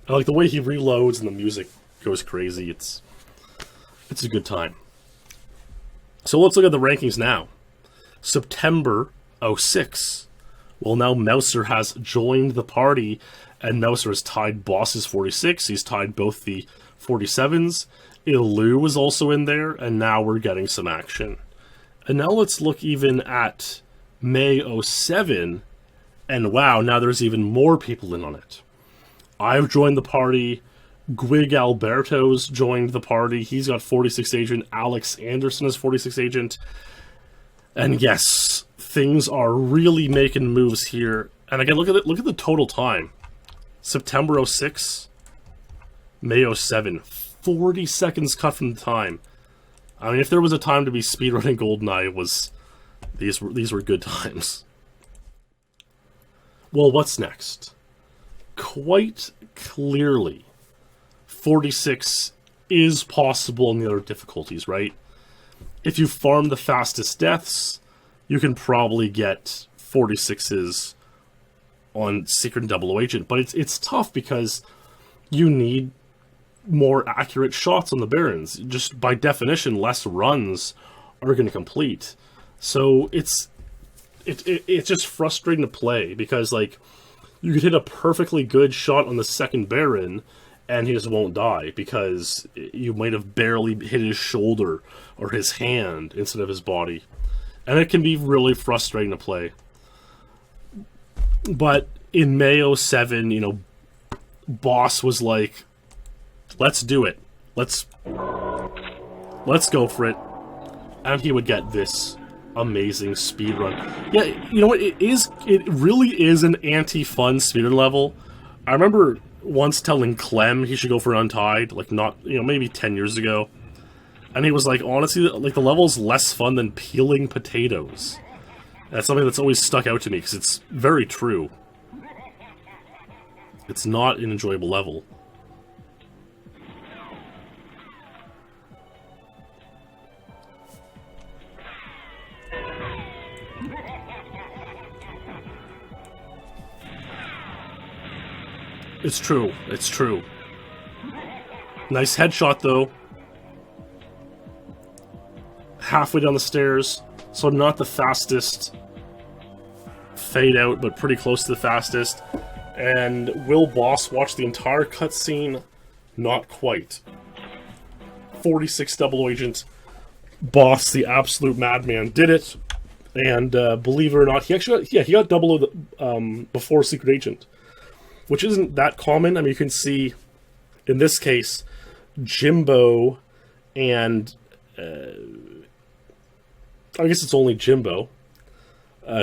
I like the way he reloads and the music goes crazy. It's a good time. So let's look at the rankings now. September 06. Well, now Mouser has joined the party, and Mouser has tied Boss's 46. He's tied both the 47s. Ilu is also in there, and now we're getting some action. And now let's look even at May 07, and wow, now there's even more people in on it. I've joined the party. Gwig Alberto's joined the party. He's got 46 agent. Alex Anderson has 46 agent. And yes, things are really making moves here. And again, look at the total time. September 06, May 07. 40 seconds cut from the time. I mean, if there was a time to be speedrunning GoldenEye, it was these were good times. Well, what's next? Quite clearly, 46 is possible in the other difficulties, right? If you farm the fastest deaths, you can probably get 46s on Secret and Double O Agent, but it's tough because you need more accurate shots on the Barons. Just by definition, less runs are going to complete. So it's just frustrating to play because, like, you could hit a perfectly good shot on the second Baron and he just won't die because you might have barely hit his shoulder or his hand instead of his body. And it can be really frustrating to play. But in May 07, you know, Boss was like, let's do it. Let's go for it. And he would get this amazing speedrun. Yeah, you know what? It really is an anti-fun speedrun level. I remember once telling Clem he should go for Untied, like, not, you know, maybe 10 years ago. And he was like, honestly, like, the level's less fun than peeling potatoes. That's something that's always stuck out to me because it's very true. It's not an enjoyable level. It's true. It's true. Nice headshot, though. Halfway down the stairs. So not the fastest fade out, but pretty close to the fastest. And will Boss watch the entire cutscene? Not quite. 46 Double O Agent. Boss, the absolute madman, did it. And believe it or not, he actually got, he got Double O before Secret Agent. Which isn't that common. I mean, you can see, in this case, Jimbo and... I guess it's only Jimbo.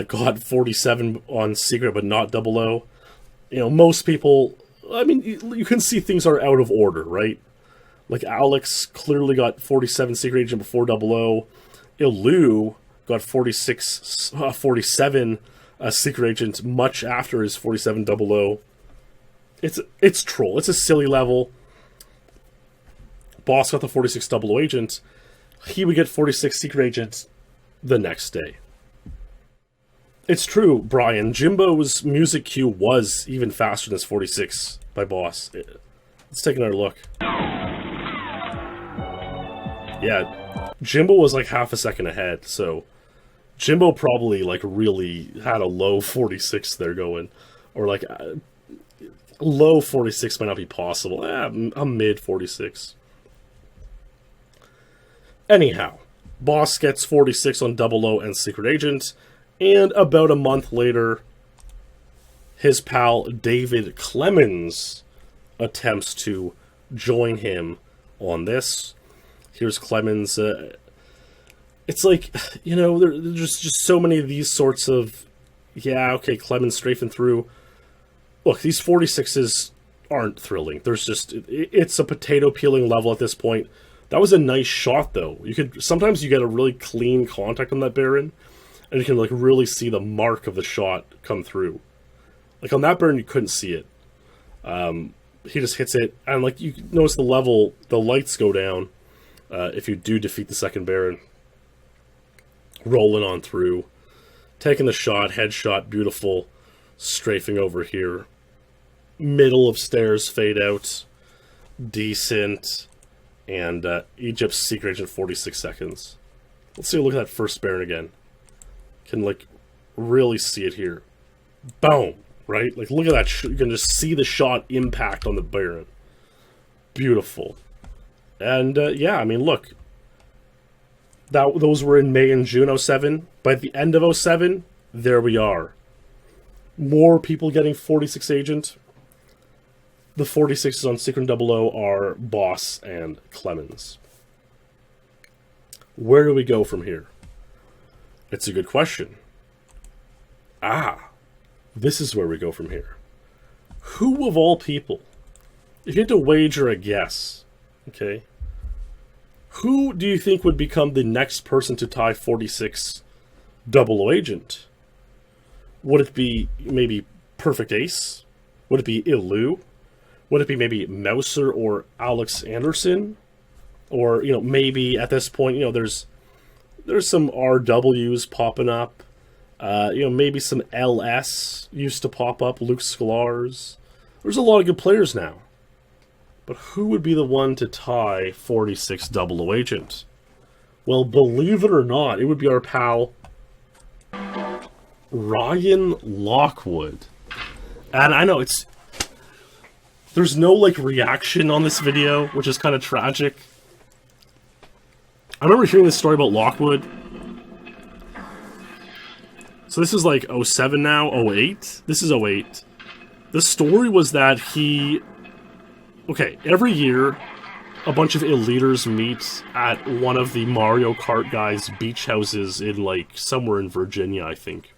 Got 47 on Secret, but not Double O. You know, most people... I mean, you can see things are out of order, right? Like, Alex clearly got 47 Secret Agent before Double O. Ilu got 47 Secret Agent much after his 47 Double O. It's troll. It's a silly level. Boss got the 46 Double O Agent. He would get 46 Secret Agent the next day. It's true, Brian. Jimbo's music cue was even faster than his 46 by Boss. Let's take another look. Yeah, Jimbo was like half a second ahead, so Jimbo probably like really had a low 46 there going. Or like... low 46 might not be possible. A mid 46. Anyhow, Boss gets 46 on Double O and Secret Agent, and about a month later, his pal David Clemens attempts to join him on this. Here's Clemens. It's like, you know, there's just so many of these sorts of, yeah, okay, Clemens strafing through. Look, these 46s aren't thrilling. There's just... it's a potato peeling level at this point. That was a nice shot, though. Sometimes you get a really clean contact on that Baron, and you can, like, really see the mark of the shot come through. Like, on that Baron, you couldn't see it. He just hits it, and, like, you notice the level, the lights go down if you do defeat the second Baron. Rolling on through. Taking the shot, headshot, beautiful. Strafing over here. Middle of stairs, fade out. Decent. And Egypt's Secret Agent 46 seconds. Let's see a look at that first Baron again. Can, like, really see it here. Boom! Right? Like, look at that. You can just see the shot impact on the Baron. Beautiful. And, yeah, I mean, look. Those were in May and June 07. By the end of 07, there we are. More people getting 46 Agent. the 46s on Secret 00 are Boss and Clemens. Where do we go from here? It's a good question. This is where we go from here. Who of all people, if you had to wager a guess, okay, who do you think would become the next person to tie 46 00 agent? Would it be maybe Perfect Ace? Would it be Ilu? Would it be maybe Mouser or Alex Anderson? Or, maybe at this point, there's some RWs popping up. Maybe some LS used to pop up, Luke Sklar's. There's a lot of good players now. But who would be the one to tie 46 00 agent? Well, believe it or not, it would be our pal Ryan Lockwood. And I know there's no reaction on this video, which is kind of tragic. I remember hearing this story about Lockwood. So this is 07 now, 08. This is 08. The story was that every year, a bunch of eliters meet at one of the Mario Kart guys' beach houses in somewhere in Virginia, I think.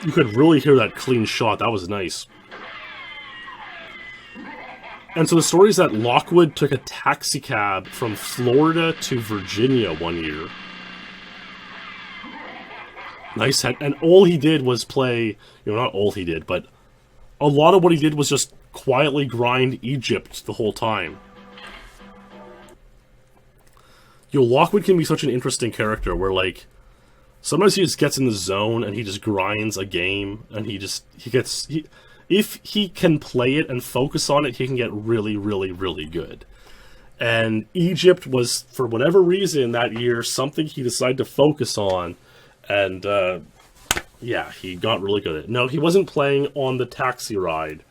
You could really hear that clean shot. That was nice. And so the story is that Lockwood took a taxi cab from Florida to Virginia one year. Nice head. And all he did was play, not all he did, but a lot of what he did was just quietly grind Egypt the whole time. Lockwood can be such an interesting character where, sometimes he just gets in the zone and he just grinds a game and if he can play it and focus on it, he can get really, really, really good. And Egypt was, for whatever reason that year, something he decided to focus on. And, he got really good at it. No, he wasn't playing on the taxi ride.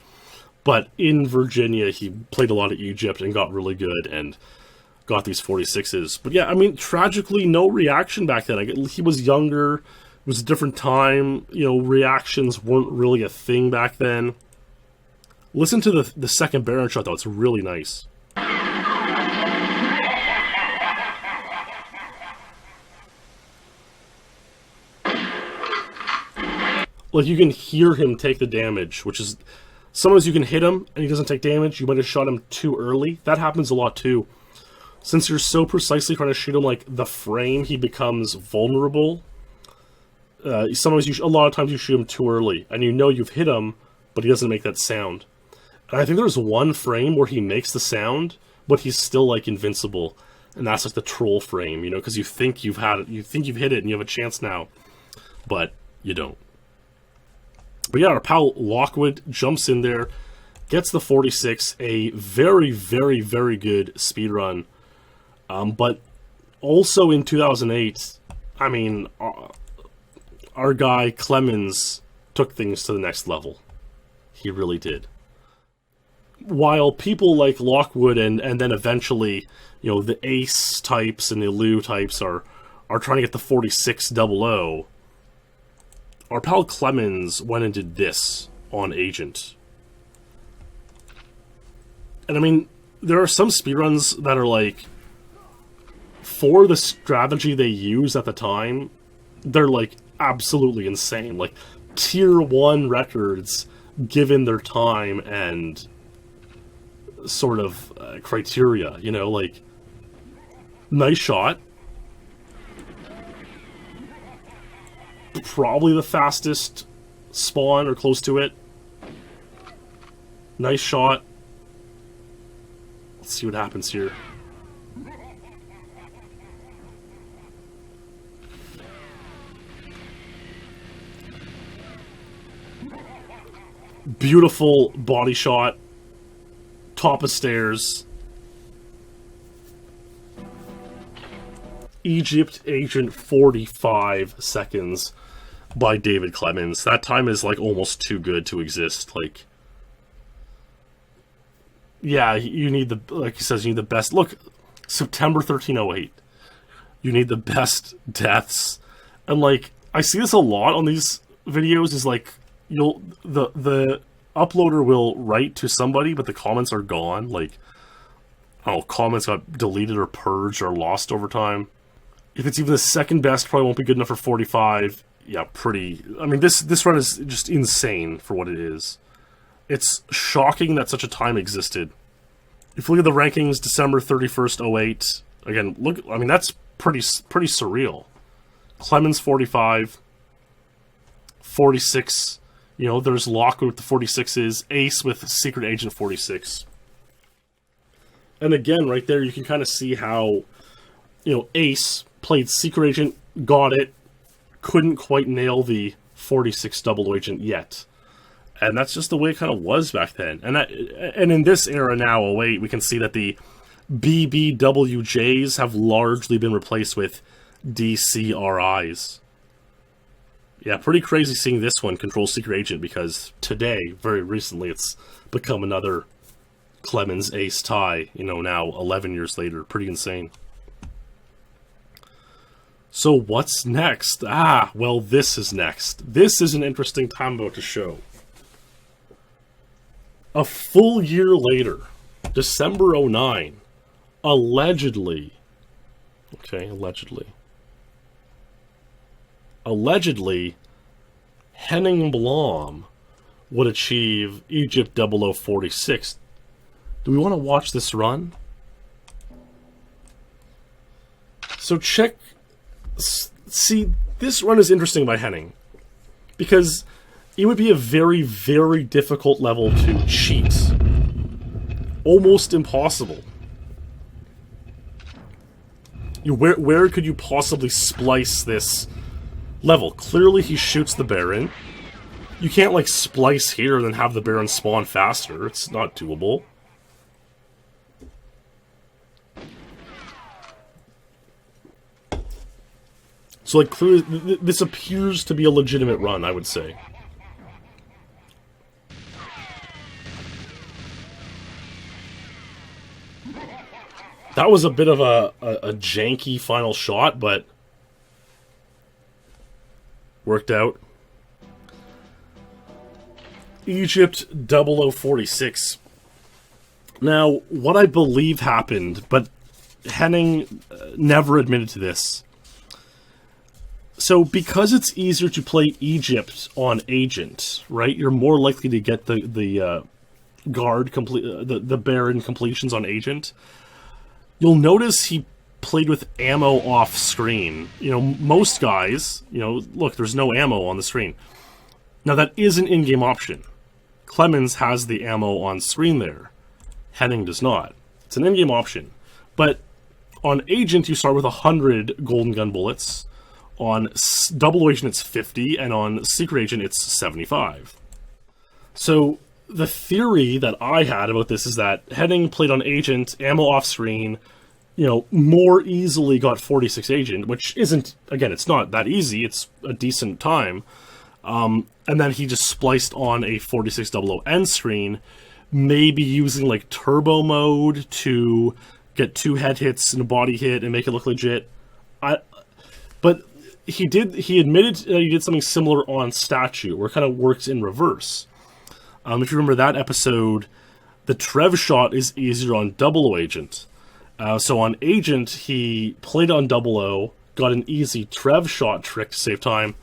But in Virginia, he played a lot of Egypt and got really good and got these 46s. But tragically, no reaction back then. He was younger. It was a different time. Reactions weren't really a thing back then. Listen to the second Baron shot, though. It's really nice. You can hear him take the damage, which is... Sometimes you can hit him and he doesn't take damage. You might have shot him too early. That happens a lot, too. Since you're so precisely trying to shoot him the frame, he becomes vulnerable. A lot of times you shoot him too early, and you've hit him, but he doesn't make that sound. And I think there's one frame where he makes the sound, but he's still invincible, and that's the troll frame, because you think you've hit it, and you have a chance now, but you don't. But our pal Lockwood jumps in there, gets the 46, a very, very, very good speedrun. But also in 2008, our guy Clemens took things to the next level. He really did. While people like Lockwood and then eventually, the Ace types and the Ilu types are trying to get the 4600, our pal Clemens went and did this on Agent. And there are some speedruns that are for the strategy they use at the time, they're absolutely insane. Tier 1 records given their time and sort of criteria, nice shot. Probably the fastest spawn or close to it. Nice shot. Let's see what happens here. Beautiful body shot. Top of stairs. Egypt Agent 45 seconds by David Clemens. That time is almost too good to exist. You need he says, you need the best. Look, September 1308. You need the best deaths. And I see this a lot on these videos, is the uploader will write to somebody, but the comments are gone. Like, oh, comments got deleted or purged or lost over time. If it's even the second best, probably won't be good enough for 45. Yeah, pretty. I mean, this run is just insane for what it is. It's shocking that such a time existed. If you look at the rankings, December 31st, 08. Again, look. I mean, that's pretty surreal. Clemens 45, 46. You know, there's Lockwood with the 46s, Ace with Secret Agent 46. And again, right there, you can kind of see how, you know, Ace played Secret Agent, got it, couldn't quite nail the 46 double agent yet. And that's just the way it kind of was back then. And in this era now, 08, we can see that the BBWJs have largely been replaced with DCRIs. Yeah, pretty crazy seeing this one control Secret Agent, because today, very recently, it's become another Clemens Ace tie, you know, now 11 years later. Pretty insane. So what's next? Well, this is next. This is an interesting time about to show. A full year later, December 09, allegedly, Henning Blom would achieve Egypt 0046. Do we want to watch this run? So see, this run is interesting by Henning, because it would be a very, very difficult level to cheat. Almost impossible. Where could you possibly splice this level? Clearly he shoots the Baron. You can't, like, splice here and then have the Baron spawn faster. It's not doable. So, like, clearly, this appears to be a legitimate run, I would say. That was a bit of a janky final shot, but worked out. Egypt 0046. Now, what I believe happened, but Henning never admitted to this. So, because it's easier to play Egypt on Agent, right? You're more likely to get the guard complete, the Baron completions on Agent. You'll notice he played with ammo off screen. You know, most guys, you know, look, there's no ammo on the screen. Now, that is an in-game option. Clemens has the ammo on screen there. Henning does not. It's an in-game option. But on Agent, you start with 100 Golden Gun bullets. On Double Agent, it's 50. And on Secret Agent, it's 75. So the theory that I had about this is that Henning played on Agent, ammo off screen, you know, more easily got 46 Agent, which isn't, again, it's not that easy. It's a decent time. And then he just spliced on a 4600 end screen, maybe using like turbo mode to get 2 head hits and a body hit and make it look legit. But he admitted that he did something similar on Statue, where it kind of works in reverse. If you remember that episode, the Trev shot is easier on 00 Agent. So on Agent, he played on 00, got an easy Trev shot trick to save time,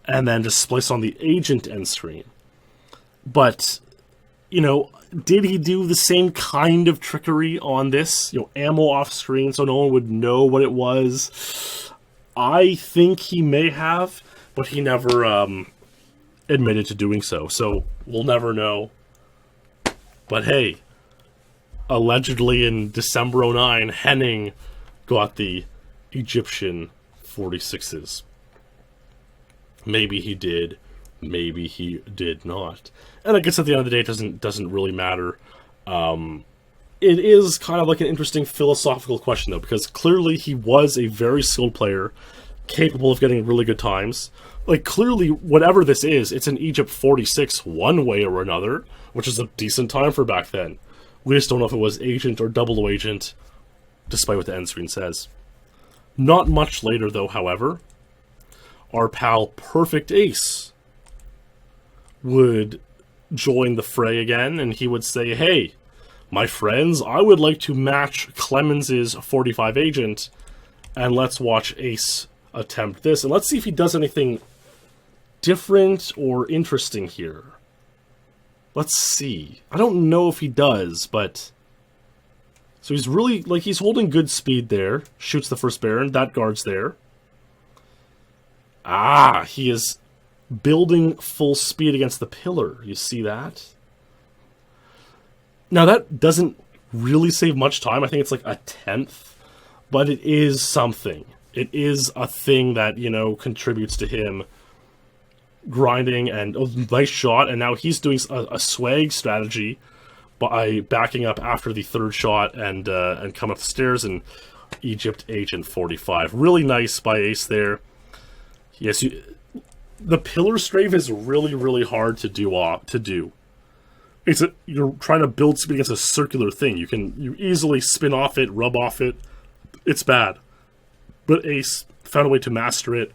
and then just spliced on the Agent end screen. But, you know, did he do the same kind of trickery on this? You know, ammo off screen so no one would know what it was? I think he may have, but he never admitted to doing so. So we'll never know. But hey, allegedly in December 09, Henning got the Egyptian 46s. Maybe he did, maybe he did not. And I guess at the end of the day, it doesn't really matter. It is kind of like an interesting philosophical question, though, because clearly he was a very skilled player, capable of getting really good times. Like, clearly, whatever this is, it's an Egypt 46 one way or another, which is a decent time for back then. We just don't know if it was Agent or 00 Agent, despite what the end screen says. Not much later, though, however, our pal Perfect Ace would join the fray again, and he would say, "Hey, my friends, I would like to match Clemens' 45 agent, and let's watch Ace attempt this, and let's see if he does anything different or interesting here." Let's see. I don't know if he does, but... So he's really, like, he's holding good speed there. Shoots the first Baron. That guard's there. Ah, he is building full speed against the pillar. You see that? Now, that doesn't really save much time. I think it's like a tenth. But it is something. It is a thing that, you know, contributes to him grinding, and oh, nice shot, and now he's doing a swag strategy by backing up after the third shot and come up the stairs, and Egypt Agent 45. Really nice by Ace there. Yes, the pillar strafe is really, really hard to do. You're trying to build speed against a circular thing. You easily spin off it, rub off it. It's bad. But Ace found a way to master it,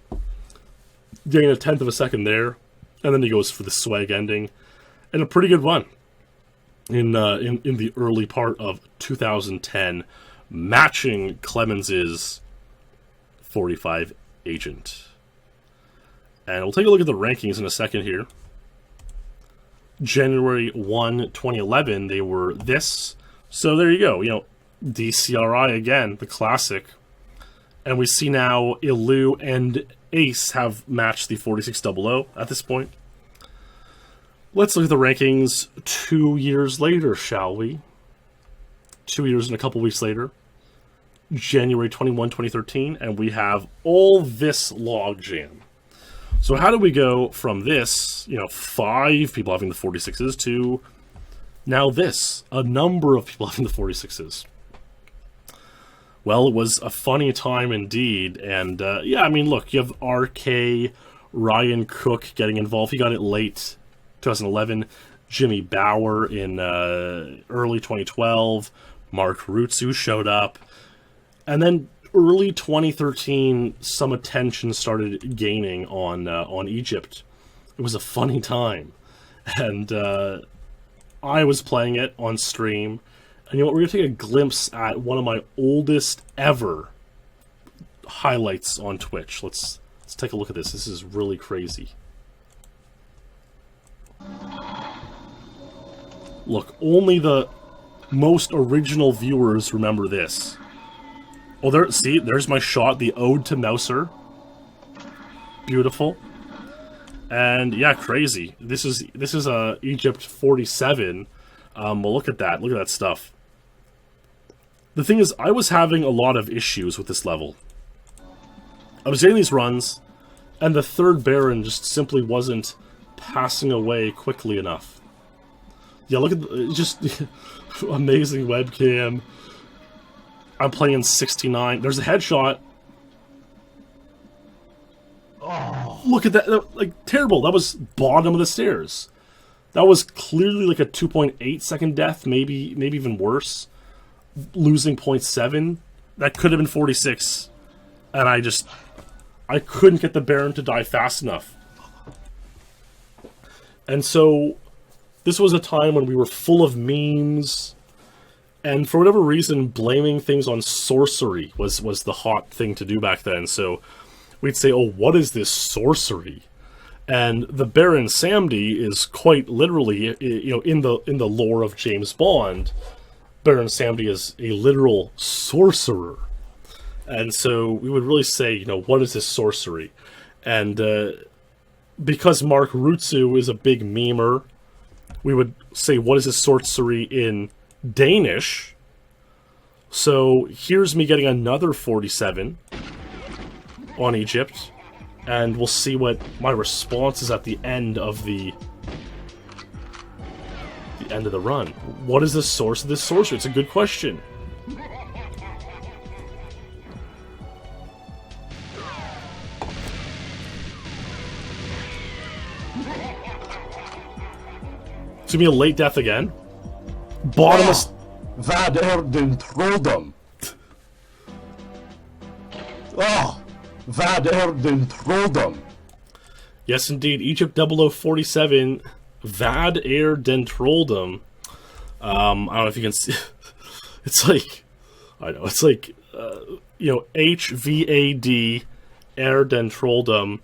getting a tenth of a second there, and then he goes for the swag ending, and a pretty good run in the early part of 2010, matching Clemens' 45 agent. And we'll take a look at the rankings in a second here. January 1, 2011, they were this. So there you go. You know, DCRI again, the classic. And we see now Ilu and Ace have matched the 4600 at this point. Let's look at the rankings 2 years later, shall we? 2 years and a couple weeks later. January 21, 2013, and we have all this logjam. So how do we go from this, you know, 5 people having the 46s to now this, a number of people having the 46s? Well, it was a funny time indeed, and yeah, I mean, look, you have RK, Ryan Cook getting involved. He got it late 2011. Jimmy Bauer in early 2012. Mark Rutsu showed up. And then early 2013, some attention started gaining on Egypt. It was a funny time. And I was playing it on stream. And you know what, we're going to take a glimpse at one of my oldest ever highlights on Twitch. Let's take a look at this. This is really crazy. Look, only the most original viewers remember this. Oh, there's my shot, the Ode to Mouser. Beautiful. And yeah, crazy. This is a Egypt 47. Well, look at that stuff. The thing is, I was having a lot of issues with this level. I was getting these runs, and the third Baron just simply wasn't passing away quickly enough. Yeah, look at just amazing webcam. I'm playing in 69. There's a headshot. Oh, look at that! Like, terrible. That was bottom of the stairs. That was clearly like a 2.8 second death, maybe even worse. Losing 0.7. That could have been 46. And I couldn't get the Baron to die fast enough. And so, this was a time when we were full of memes. And for whatever reason, blaming things on sorcery was the hot thing to do back then. So, we'd say, oh, what is this sorcery? And the Baron Samedi is quite literally, you know, in the lore of James Bond, Baron Samedi is a literal sorcerer. And so we would really say, you know, what is this sorcery? And because Mark Rutsu is a big memer, we would say, what is this sorcery in Danish? So here's me getting another 47 on Egypt. And we'll see what my response is at the end of the run. What is the source of this sorcery? It's a good question. It's gonna be a late death again. Bottomless. Vad den trodden? Oh, vad den trodden? Yes, indeed. Egypt 0047 Vad er den trolldom. I don't know if you can see. It's like, I know, it's like, HVAD er den trolldom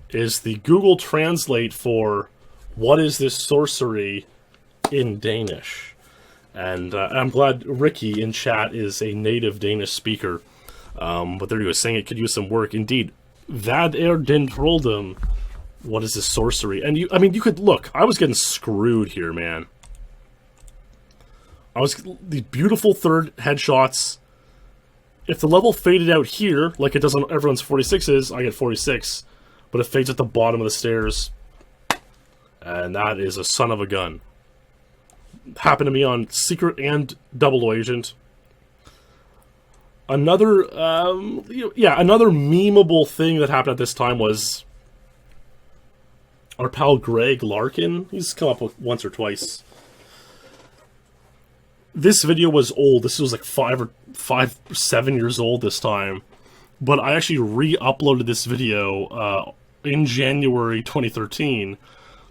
is the Google Translate for what is this sorcery in Danish. And I'm glad Ricky in chat is a native Danish speaker. But there you go, saying it could use some work. Indeed, Vad er den trolldom? What is this sorcery? And you could look. I was getting screwed here, man. These beautiful third headshots. If the level faded out here, like it does on everyone's 46s, I get 46. But it fades at the bottom of the stairs. And that is a son of a gun. Happened to me on Secret and Double Agent. Another, another memeable thing that happened at this time was our pal Greg Larkin. He's come up with once or twice. This video was old. This was like 7 years old this time. But I actually re-uploaded this video in January 2013.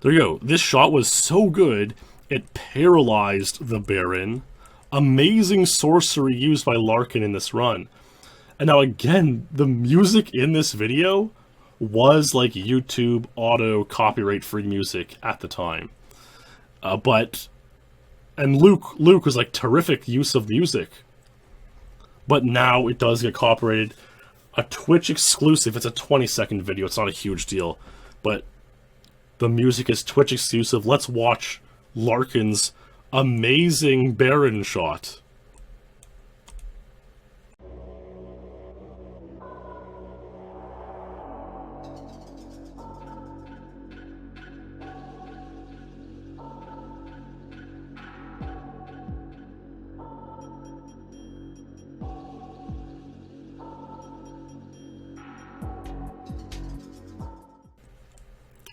There you go. This shot was so good, it paralyzed the Baron. Amazing sorcery used by Larkin in this run. And now again, the music in this video was like YouTube auto copyright free music at the time. And Luke was like terrific use of music. But now it does get copyrighted. A Twitch exclusive, it's a 20-second video, it's not a huge deal. But the music is Twitch exclusive. Let's watch Larkin's amazing Baron shot.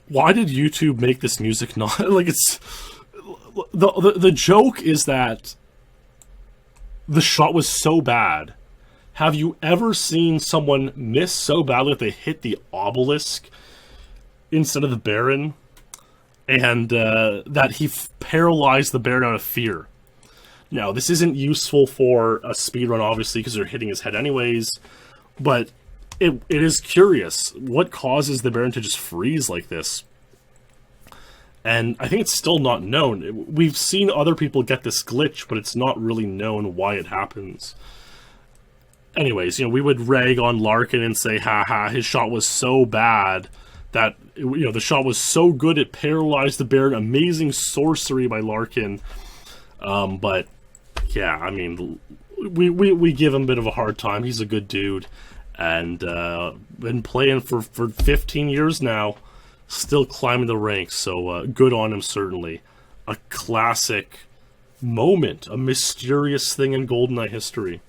Why did YouTube make this music not like it's the joke is that the shot was so bad. Have you ever seen someone miss so badly that they hit the obelisk instead of the Baron, and that he paralyzed the Baron out of fear? Now, this isn't useful for a speedrun, obviously, because they're hitting his head anyways, but it is curious. What causes the Baron to just freeze like this? And I think it's still not known. We've seen other people get this glitch, but it's not really known why it happens. Anyways, we would rag on Larkin and say, haha, his shot was so bad that, the shot was so good it paralyzed the Baron. Amazing sorcery by Larkin. But, yeah, I mean, we give him a bit of a hard time. He's a good dude. And been playing for 15 years now. Still climbing the ranks, so good on him, certainly. A classic moment, a mysterious thing in GoldenEye history.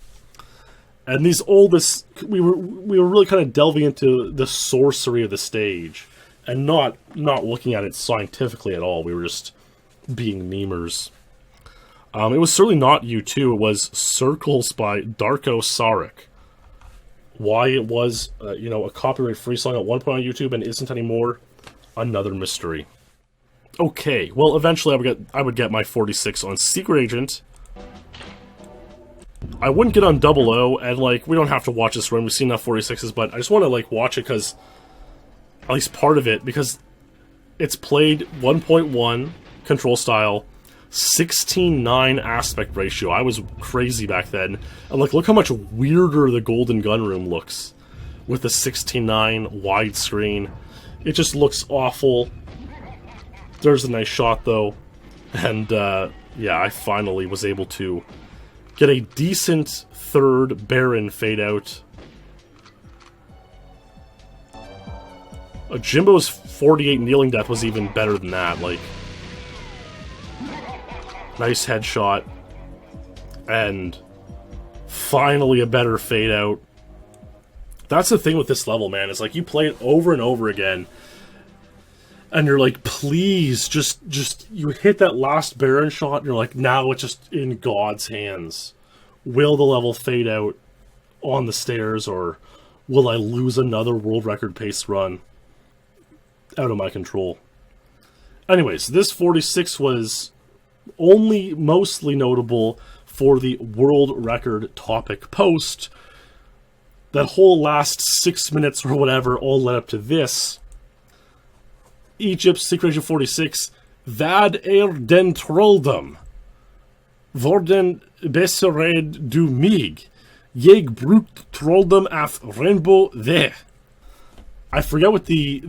And these oldest, we were really kind of delving into the sorcery of the stage, and not looking at it scientifically at all. We were just being memers. It was certainly not U2, it was Circles by Darko Saric. Why it was, a copyright-free song at one point on YouTube and isn't anymore, another mystery. Okay, well, eventually I would get my 46 on Secret Agent. I wouldn't get on 00, and, we don't have to watch this run, we've seen enough 46s, but I just want to, watch it because, at least part of it, because it's played 1.1 control style, 16:9 aspect ratio. I was crazy back then. And look how much weirder the Golden Gun Room looks with the 16:9 widescreen. It just looks awful. There's a nice shot though. And yeah, I finally was able to get a decent third Baron fade out. Jimbo's 48 kneeling death was even better than that. Nice headshot. And finally a better fade out. That's the thing with this level, man. It's you play it over and over again. And you're please, just you hit that last Baron shot and you're now it's just in God's hands. Will the level fade out on the stairs, or will I lose another world record pace run? Out of my control. Anyways, this 46 was only mostly notable for the world record topic post. That whole last 6 minutes or whatever all led up to this. Egypt's Secret Agent 46, Vad den trolldom? Worden besered du mig? Jeg brukt trolldom af rainbow there. I forget what the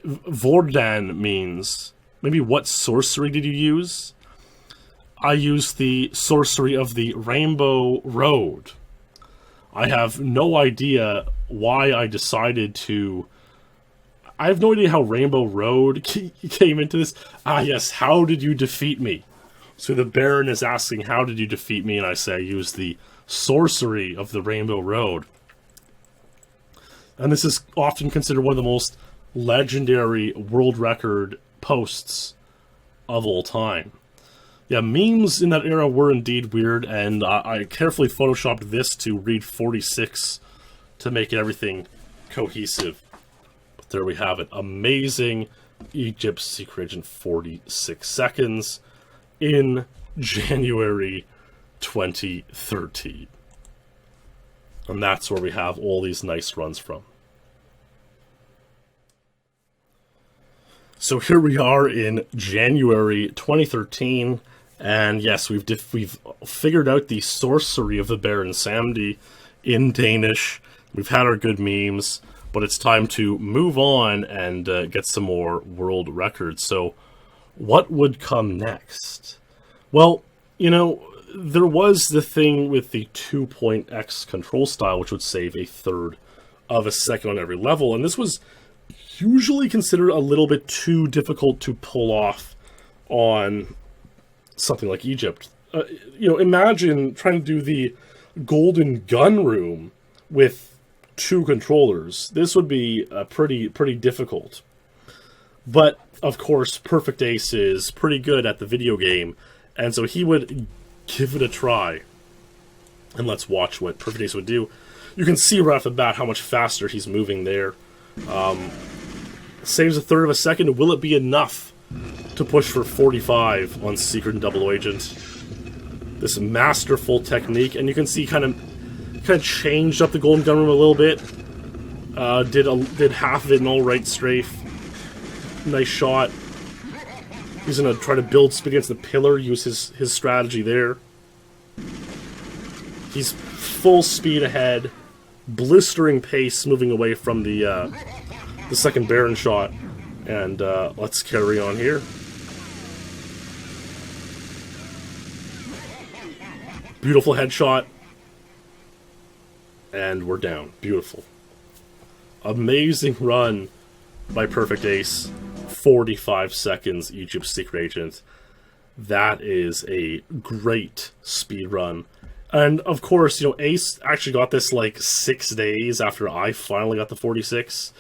Vordan means. Maybe what sorcery did you use? I used the sorcery of the Rainbow Road. I have no idea why I decided to... I have no idea how Rainbow Road came into this. Ah, yes, how did you defeat me? So the Baron is asking, how did you defeat me? And I say, I used the sorcery of the Rainbow Road. And this is often considered one of the most legendary world record posts of all time. Yeah, memes in that era were indeed weird, and I carefully photoshopped this to read 46 to make everything cohesive. But there we have it. Amazing Egypt's Secret Agent 46 seconds in January 2013. And that's where we have all these nice runs from. So here we are in January 2013, and yes, we've figured out the sorcery of the Baron Samedi in Danish. We've had our good memes, but it's time to move on and get some more world records. So what would come next? Well, you know, there was the thing with the 2.x control style, which would save a third of a second on every level, and this was usually considered a little bit too difficult to pull off on something like Egypt. You know, imagine trying to do the golden gun room with 2 controllers. This would be pretty difficult. But, of course, Perfect Ace is pretty good at the video game, and so he would give it a try. And let's watch what Perfect Ace would do. You can see right off the bat how much faster he's moving there. Saves a third of a second. Will it be enough to push for 45 on Secret and Double Agent? This masterful technique, and you can see kind of changed up the golden gun room a little bit. Did half of it in all right strafe. Nice shot. He's gonna try to build speed against the pillar. Use his strategy there. He's full speed ahead, blistering pace, moving away from the second Baron shot, and let's carry on here. Beautiful headshot, and we're down. Beautiful. Amazing run by Perfect Ace. 45 seconds, Egypt's Secret Agent. That is a great speed run. And of course, you know, Ace actually got this like 6 days after I finally got the 46.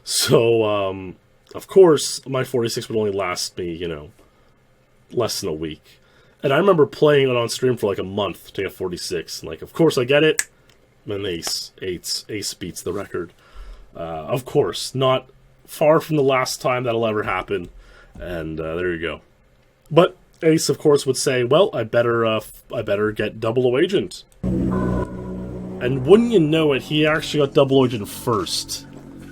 So, of course, my 46 would only last me, you know, less than a week. And I remember playing it on stream for like a month to get 46. And like, of course I get it. And Ace beats the record. Of course, not far from the last time that'll ever happen. And there you go. But Ace, of course, would say, well, I better get Double Agent. And wouldn't you know it, he actually got Double Agent first.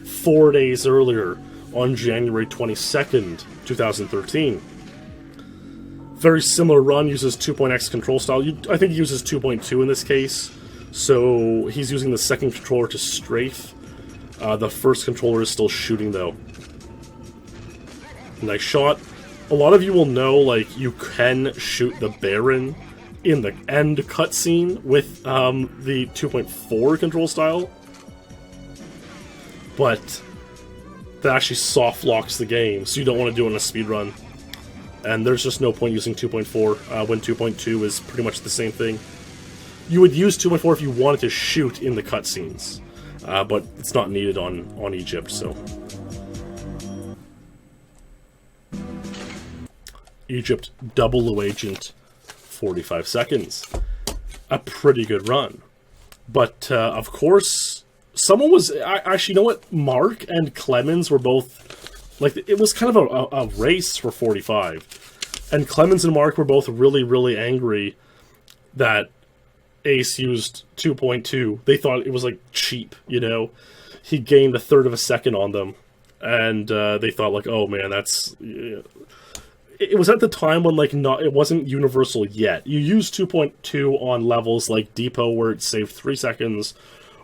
4 days earlier, on January 22nd, 2013. Very similar run, uses 2.x control style. I think he uses 2.2 in this case. So he's using the second controller to strafe. The first controller is still shooting, though. Nice shot. A lot of you will know, like, you can shoot the Baron in the end cutscene with the 2.4 control style. But that actually soft locks the game, so you don't want to do it on a speedrun. And there's just no point using 2.4 when 2.2 is pretty much the same thing. You would use 2.4 if you wanted to shoot in the cutscenes, but it's not needed on Egypt, so... Egypt Double Agent, 45 seconds. A pretty good run. But, of course, someone was... Actually, you know what? Mark and Clemens were both Like, it was kind of a race for 45. And Clemens and Mark were both really, really angry that Ace used 2.2. They thought it was, like, cheap, you know? He gained a third of a second on them. And they thought, like, oh, man, that's... Yeah. It was at the time when, like, it wasn't universal yet. You used 2.2 on levels like Depot, where it saved 3 seconds,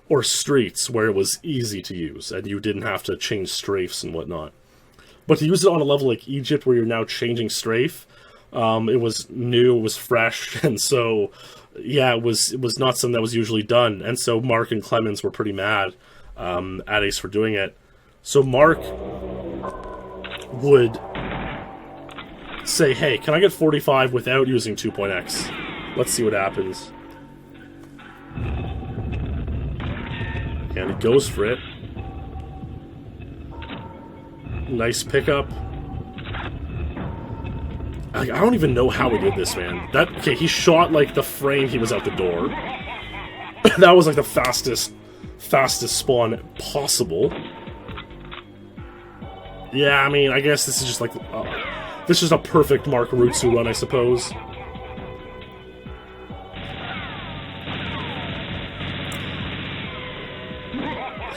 or Streets, where it was easy to use, and you didn't have to change strafes and whatnot. But to use it on a level like Egypt, where you're now changing strafe, it was new, it was fresh, and so, yeah, it was not something that was usually done. And so Mark and Clemens were pretty mad at Ace for doing it. So Mark would say, hey, can I get 45 without using 2.x? Let's see what happens. And he goes for it. Nice pickup. I don't even know how he did this, man. Okay, he shot like the frame he was out the door. That was like the fastest spawn possible. Yeah, I mean, I guess this is just like... this is a perfect Mark Rutsu run, I suppose.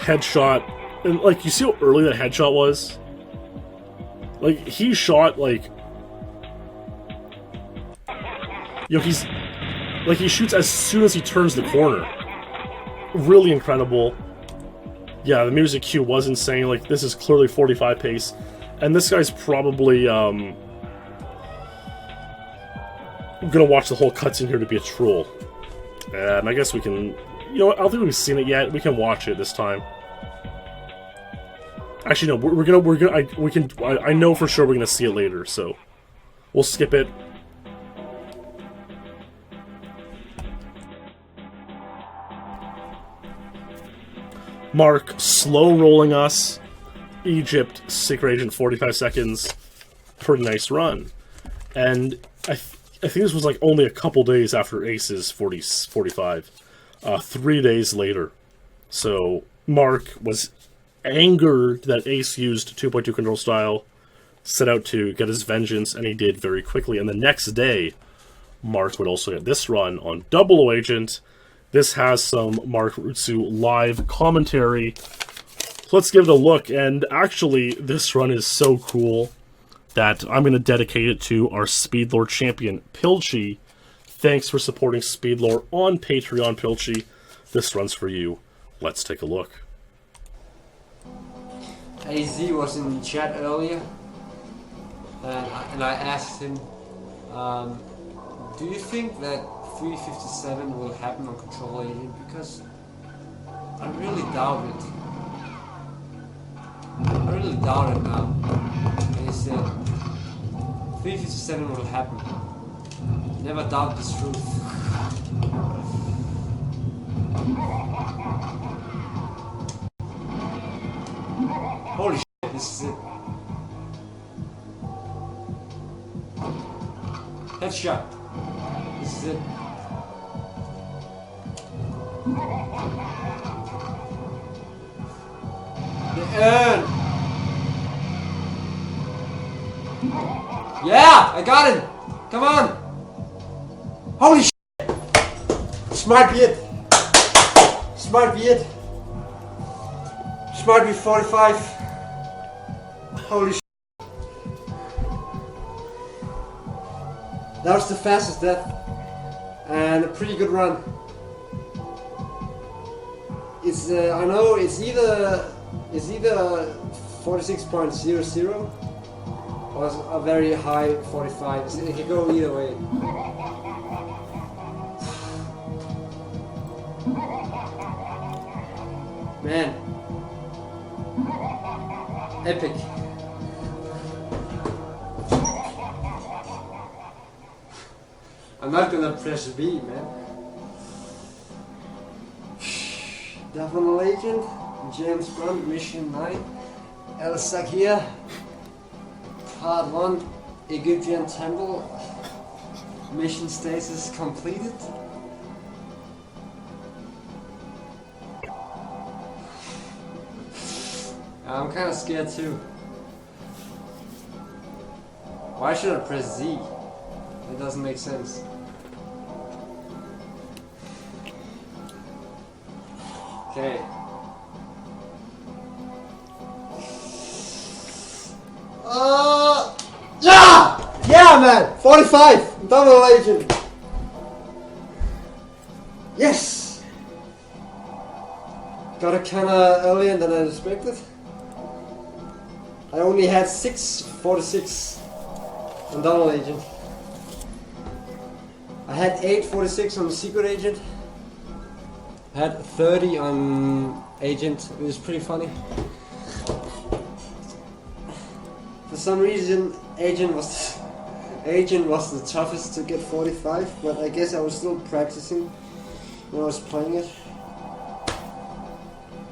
Headshot. And, like, you see how early that headshot was? Like, he shot, like... You know, he's... Like, he shoots as soon as he turns the corner. Really incredible. Yeah, the music cue was insane. Like, this is clearly 45 pace. And this guy's probably, I'm gonna watch the whole cutscene here to be a troll. And I guess we can... You know what, I don't think we've seen it yet. We can watch it this time. Actually, no, I know for sure we're gonna see it later, so... We'll skip it. Mark, slow rolling us. Egypt, Secret Agent, 45 seconds. Pretty nice run. And I think this was like only a couple days after Ace's 45. 3 days later. So Mark was angered that Ace used 2.2 control style, set out to get his vengeance, and he did very quickly. And the next day, Mark would also get this run on Double O Agent. This has some Mark Rutsu live commentary. Let's give it a look, and actually, this run is so cool that I'm going to dedicate it to our SpeedLore champion, Pilchi. Thanks for supporting SpeedLore on Patreon, Pilchi. This run's for you. Let's take a look. AZ was in chat earlier, and I asked him, do you think that 357 will happen on Control Agent? Because I really doubt it. I really doubt it now. And he said 357 will happen. Never doubt this truth. Holy shit, this is it. Headshot. This is it. Yeah, I got him. Come on. Holy shit. This might be it. This might be it. This might be 45. Holy shit. That was the fastest death. And a pretty good run. It's I know it's either 46.00 or a very high 45. It can go either way. Man. Epic. I'm not gonna press B, man. Double Agent, James Bond, Mission 9, El Sakir, Part 1, Egyptian Temple, Mission Status completed. I'm kinda scared too. Why should I press Z? It doesn't make sense. Okay. Yeah! Yeah, man! 45! Double agent! Yes! Got it kinda earlier than I expected. I only had 646 on double agent. I had 846 on secret agent. I had 30 on agent. It was pretty funny. For some reason, agent was the toughest to get 45, but I guess I was still practicing when I was playing it.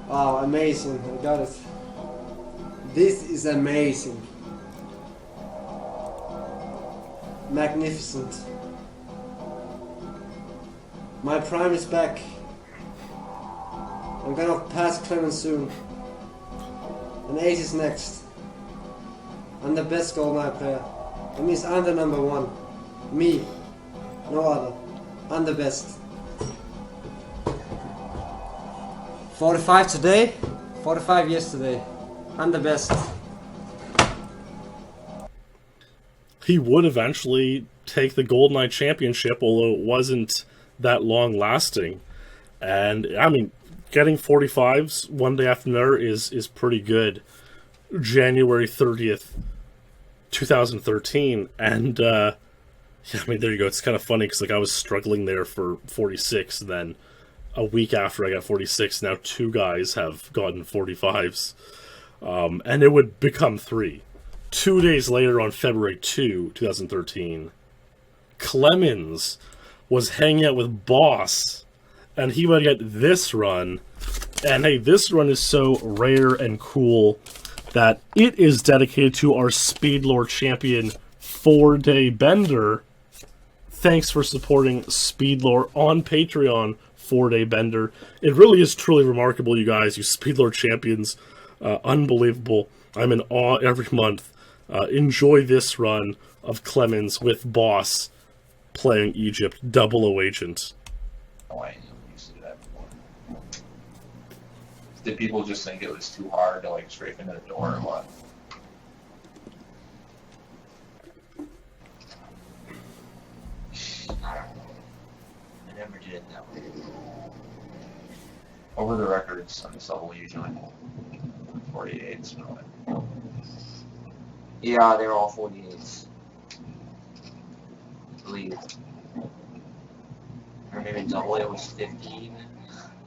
Wow, amazing! I got it. This is amazing. Magnificent. My prime is back. I'm gonna pass Clemens soon. And Ace is next. I'm the best GoldenEye player. That means I'm the number one. Me. No other. I'm the best. 45 today, 45 yesterday. I'm the best. He would eventually take the GoldenEye championship, although it wasn't that long lasting. And I mean, getting 45s one day after another is pretty good. January 30th, 2013, and yeah, I mean, there you go. It's kind of funny because like I was struggling there for 46, and then a week after I got 46, now 2 guys have gotten 45s, and it would become 3. 2 days later, on February 2, 2013, Clemens was hanging out with Boss, and he would get this run, and hey, this run is so rare and cool that it is dedicated to our SpeedLore champion 4-day bender. Thanks for supporting SpeedLore on Patreon. 4-day bender. It really is truly remarkable, you guys. You SpeedLore champions, unbelievable. I'm in awe every month. Enjoy this run of Clemens with Boss playing Egypt 00 agent. Oh, I used to do that before. Did people just think it was too hard to like strafe into the door or what? I don't know. I never did it that way. Over the records on this level usually 48s. Yeah, they're all 48s. I believe. Or maybe double it was 50 even.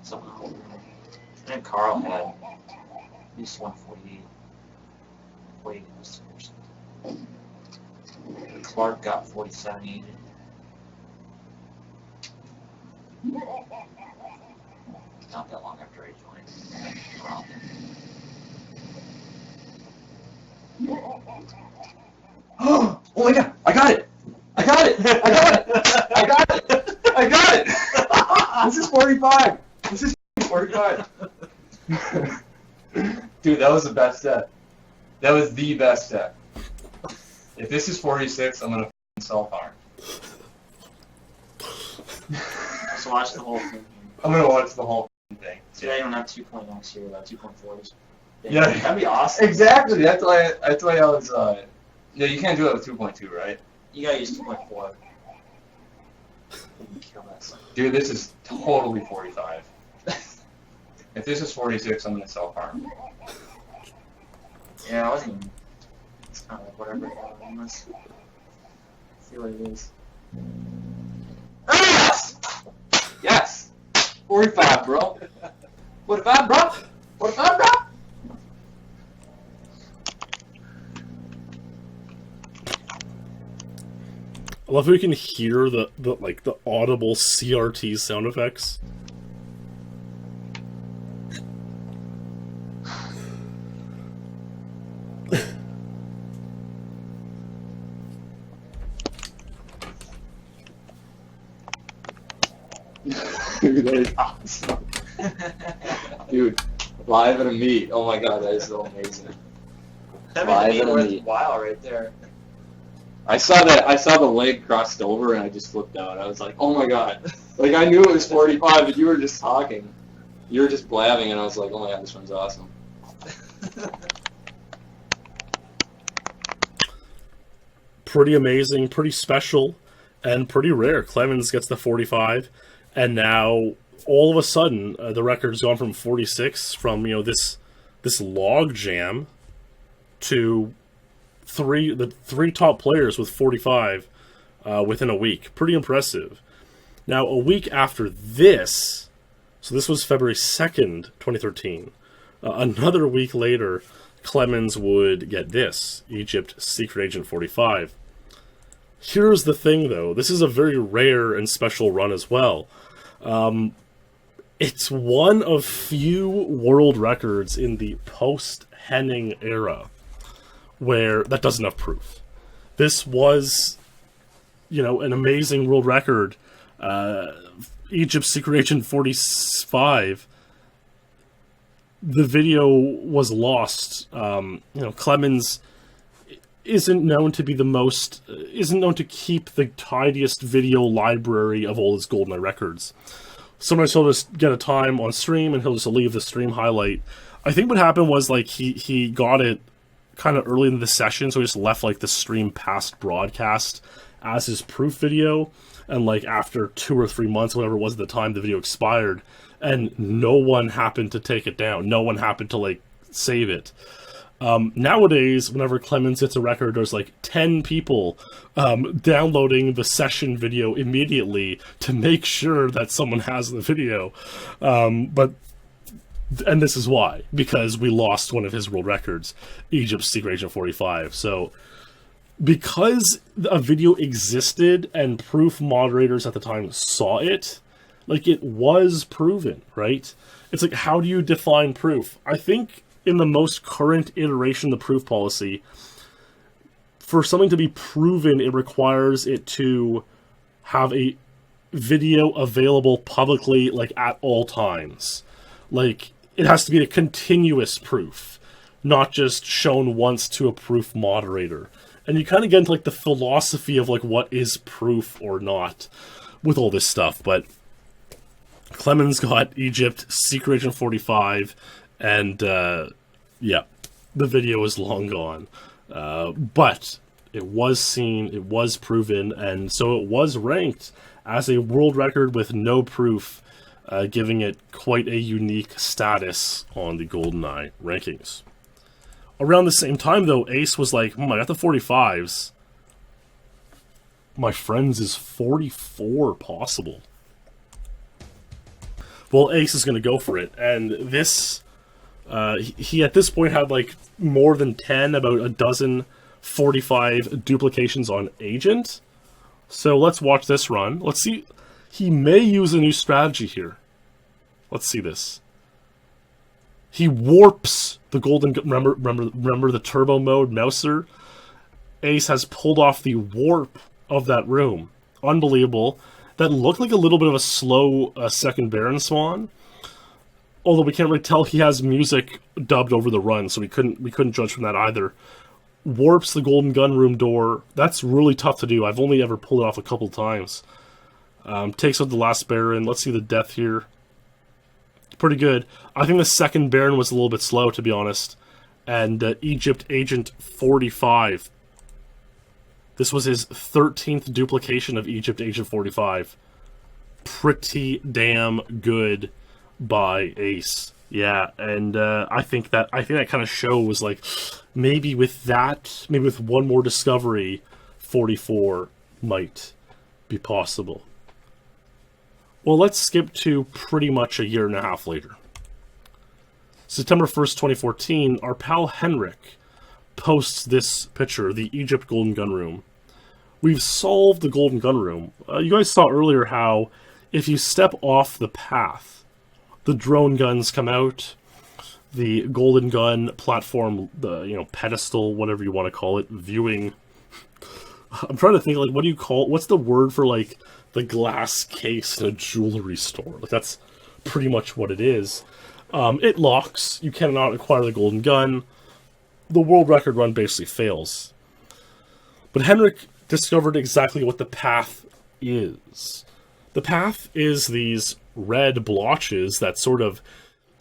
Somehow. I think Carl had at least 148. 48 was the first. Clark got 47 even. Not that long after I joined. Wow. Oh my god! I got it! I got it! I got it! I got it! I got it! This is 45! This is 45! Dude, that was the best set. That was the best set. If this is 46, I'm gonna self-harm. So watch the whole thing. I'm gonna watch the whole thing. See, I don't have 2.0s here, about 2.4s. Yeah. That'd be awesome. Exactly. That's why I was. Yeah, you can't do it with 2.2, right? You gotta use 2.4. Kill that sucker. Dude, this is totally 45. If this is 46, I'm gonna self-harm. Yeah, I wasn't even. It's kind of like whatever it was. See what it is. Yes! Yes! 45, bro. 45, bro. 45, bro. I love how you can hear the audible CRT sound effects. Dude, that is awesome. Dude, live at a meet. Oh my god, that is so amazing. That Live made at it a worth meet. a while right there. I saw the leg crossed over and I just flipped out. I was like, oh my god. Like I knew it was 45, but you were just talking. You were just blabbing and I was like, oh my god, this one's awesome. Pretty amazing, pretty special, and pretty rare. Clemens gets the 45, and now all of a sudden the record's gone from 46 from this log jam to the three top players with 45 within a week. Pretty impressive. Now a week after this, so this was February 2nd, 2013. Another week later, Clemens would get this Egypt Secret Agent 45. Here's the thing, though. This is a very rare and special run as well. It's one of few world records in the post-Henning era where that doesn't have proof. This was, an amazing world record. Egypt Secret Agent 45. The video was lost. Clemens isn't known to keep the tidiest video library of all his GoldenEye records. Sometimes he'll just get a time on stream and he'll just leave the stream highlight. I think what happened was he got it kind of early in the session, so he just left the stream past broadcast as his proof video, and after 2 or 3 months, whatever it was at the time, the video expired, and no one happened to take it down. No one happened to save it. Nowadays, whenever Clemens hits a record, there's 10 people downloading the session video immediately to make sure that someone has the video. And this is why, because we lost one of his world records, Egypt Secret Agent 45. So, because a video existed and proof moderators at the time saw it, it was proven, right? It's how do you define proof? I think in the most current iteration of the proof policy, for something to be proven, it requires it to have a video available publicly, at all times. It has to be a continuous proof, not just shown once to a proof moderator. And you kind of get into the philosophy of what is proof or not with all this stuff. But Clemens got Egypt Secret Agent 45, and yeah, the video is long gone. But it was seen, it was proven, and so it was ranked as a world record with no proof, giving it quite a unique status on the GoldenEye rankings. Around the same time, though, Ace was I got the 45s. My friends, is 44 possible? Well, Ace is going to go for it, and this, he at this point had more than 10, about a dozen 45 duplications on Agent. So let's watch this run. Let's see. He may use a new strategy here. Let's see this. He warps the golden... Remember the turbo mode Mouser? Ace has pulled off the warp of that room. Unbelievable. That looked like a little bit of a slow second Baron Swan. Although we can't really tell, he has music dubbed over the run, so we couldn't judge from that either. Warps the golden gun room door. That's really tough to do. I've only ever pulled it off a couple times. Takes out the last Baron. Let's see the death here. Pretty good. I think the second Baron was a little bit slow, to be honest. And Egypt Agent 45. This was his 13th duplication of Egypt Agent 45. Pretty damn good by Ace. Yeah, and I think that kind of shows maybe with one more discovery, 44 might be possible. Well, let's skip to pretty much a year and a half later. September 1st, 2014, our pal Henrik posts this picture, the Egypt Golden Gun Room. We've solved the Golden Gun Room. You guys saw earlier how if you step off the path, the drone guns come out, the golden gun platform, the pedestal, whatever you want to call it, viewing. I'm trying to think what do you call? What's the word for the glass case in a jewelry store? That's pretty much what it is. It locks. You cannot acquire the golden gun. The world record run basically fails. But Henrik discovered exactly what the path is. The path is these red blotches that sort of,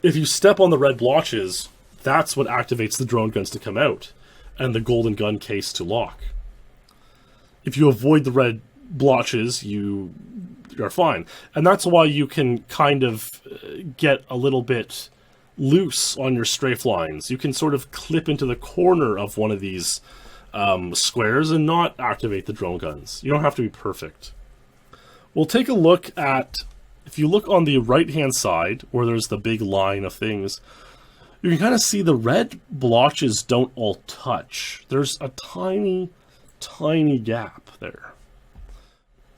if you step on the red blotches, that's what activates the drone guns to come out, and the golden gun case to lock. If you avoid the red blotches, you're fine. And that's why you can kind of get a little bit loose on your strafe lines. You can sort of clip into the corner of one of these squares and not activate the drone guns. You don't have to be perfect. We'll take a look at, if you look on the right-hand side, where there's the big line of things, you can kind of see the red blotches don't all touch. There's a tiny, tiny gap there.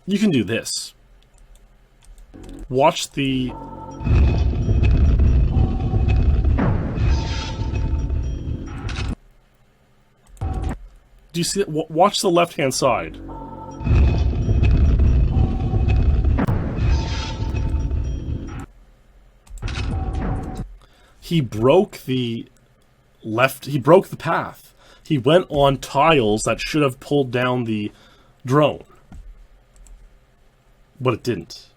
You can do this. Watch the... Do you see it? Watch the left-hand side. He broke the path. He went on tiles that should have pulled down the drone. But it didn't.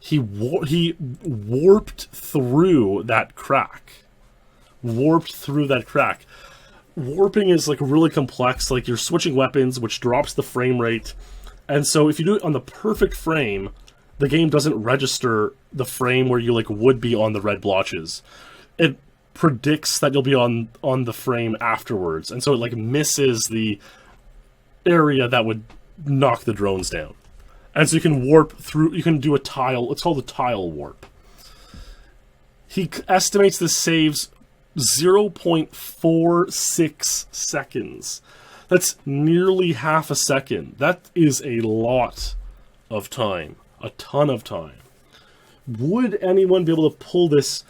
He warped through that crack. Warping is like really complex, like you're switching weapons, which drops the frame rate. And so if you do it on the perfect frame, the game doesn't register the frame where you like would be on the red blotches. It predicts that you'll be on the frame afterwards, and so it like misses the area that would knock the drones down. And so you can warp through, you can do a tile, it's called a tile warp. He estimates this saves 0.46 seconds. That's nearly half a second. That is a lot of time. A ton of time. Would anyone be able to pull this,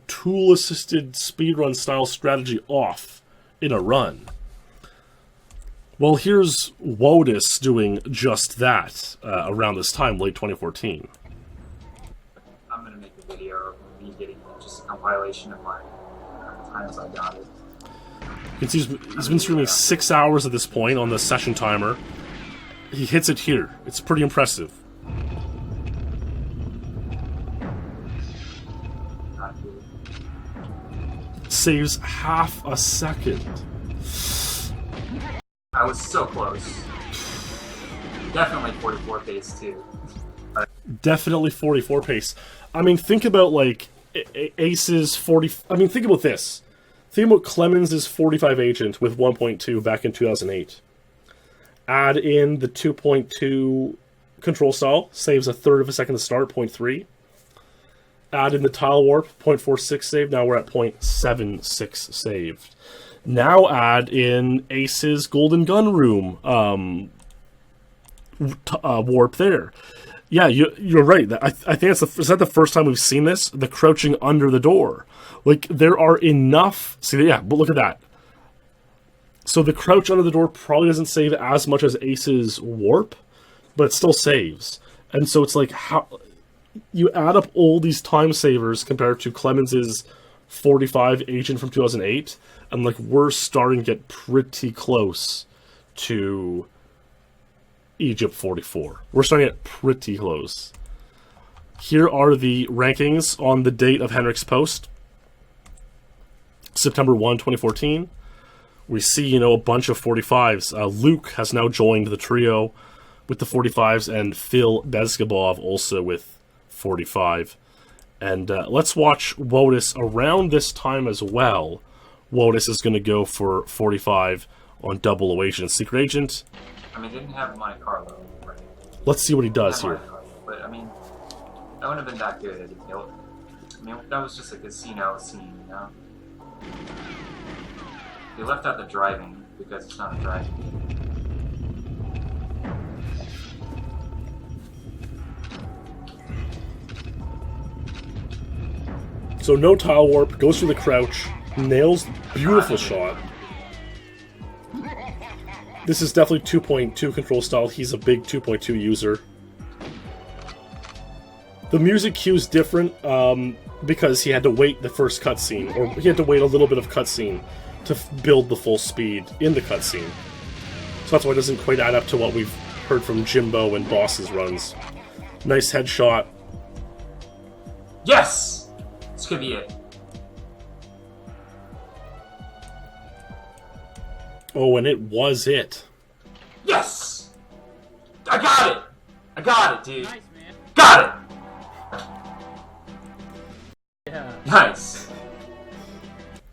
tool-assisted speedrun style strategy off in a run? Well, here's WOUTER doing just that around this time, late 2014. I'm going to make a video of me getting just a compilation of my times I got it. You can see he's been streaming 6 hours at this point on the session timer. He hits it here. It's pretty impressive. Saves half a second. I was so close. Definitely 44 pace too. Definitely 44 pace. I mean, think about like Ace's 40. I mean, think about this. Think about Clemens' 45 agent with 1.2 back in 2008. Add in the 2.2 control style, saves a third of a second to start, 0.3. Add in the tile warp, 0.46 saved. Now we're at 0.76 saved. Now add in Ace's golden gun room warp there. Yeah, you're right. I think is that the first time we've seen this? The crouching under the door. Like, there are enough... See, yeah, but look at that. So the crouch under the door probably doesn't save as much as Ace's warp, but it still saves. And so it's like, how... You add up all these time savers compared to Clemens' 45 agent from 2008, and like we're starting to get pretty close to Egypt 44. We're starting to get pretty close. Here are the rankings on the date of Henrik's post. September 1, 2014. We see, a bunch of 45s. Luke has now joined the trio with the 45s, and Phil Bezgabov also with 45. And let's watch WOUTER around this time as well. WOUTER is going to go for 45 on double agent. Secret agent. I mean, didn't have my Carlo, right? Let's see what he does here. But I mean, that wouldn't have been that good. I mean, that was just a casino scene, They left out the driving because it's not a driving game. So no tile warp, goes through the crouch, nails, beautiful shot. This is definitely 2.2 control style. He's a big 2.2 user. The music cue's different because he had to wait the first cutscene, or he had to wait a little bit of cutscene to build the full speed in the cutscene. that's why it doesn't quite add up to what we've heard from Jimbo and Boss's runs. Nice headshot. Yes! This could be it. Oh, and it was it. Yes! I got it! I got it, dude. Nice, man. Got it! Yeah. Nice.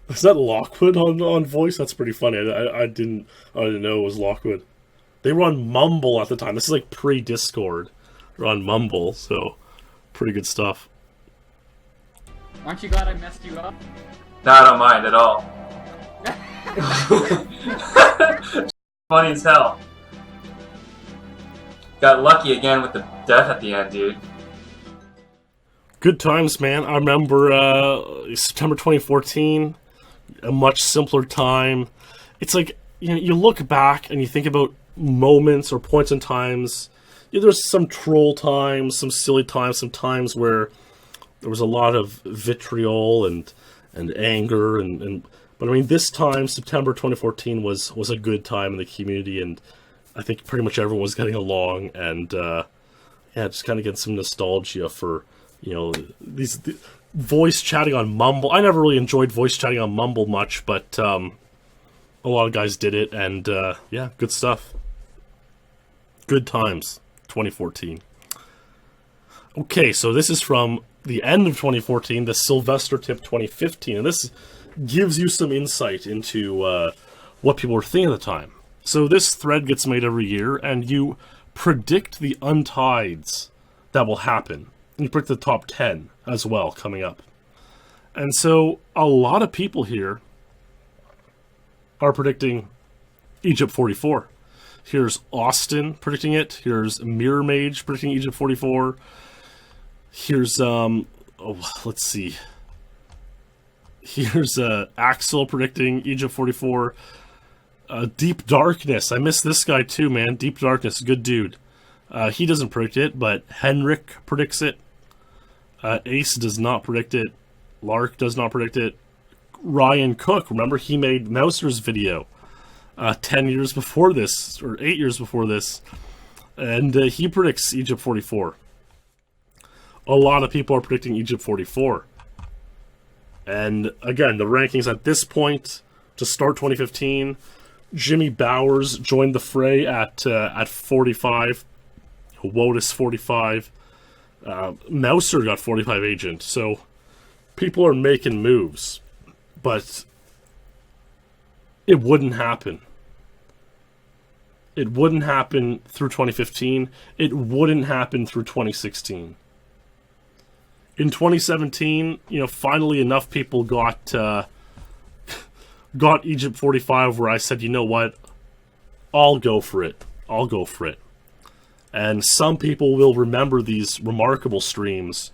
Is that Lockwood on voice? That's pretty funny. I didn't know it was Lockwood. They were on Mumble at the time. This is like pre-Discord. They're on Mumble, so pretty good stuff. Aren't you glad I messed you up? No, I don't mind at all. Funny as hell. Got lucky again with the death at the end, dude. Good times, man. I remember September 2014, a much simpler time. It's like, you know, you look back and you think about moments or points in times. You know, there's some troll times, some silly times, some times where there was a lot of vitriol and anger but I mean, this time, September 2014 was a good time in the community, and I think pretty much everyone was getting along, and yeah, just kind of get some nostalgia for, you know, these voice chatting on Mumble. I never really enjoyed voice chatting on Mumble much, but a lot of guys did it, and yeah, good stuff. Good times, 2014. Okay, so this is from the end of 2014, the Sylvester Tip 2015, and this gives you some insight into what people were thinking at the time. So this thread gets made every year, and you predict the Untitleds that will happen. And you predict the top 10 as well coming up. And so a lot of people here are predicting Egypt 44. Here's Austin predicting it. Here's Mirror Mage predicting Egypt 44. Here's, let's see. Here's Axel predicting Egypt 44. Deep Darkness. I miss this guy too, man. Deep Darkness, good dude. He doesn't predict it, but Henrik predicts it. Ace does not predict it. Lark does not predict it. Ryan Cook, remember he made Mouser's video 10 years before this, or 8 years before this, and he predicts Egypt 44. A lot of people are predicting Egypt 44. And again, the rankings at this point, to start 2015, Jimmy Bowers joined the fray at 45. Wotus 45. Mouser got 45 agent. So people are making moves. But it wouldn't happen. It wouldn't happen through 2015. It wouldn't happen through 2016. In 2017, you know, finally enough people got Egypt 45 where I said, you know what, I'll go for it. I'll go for it. And some people will remember these remarkable streams.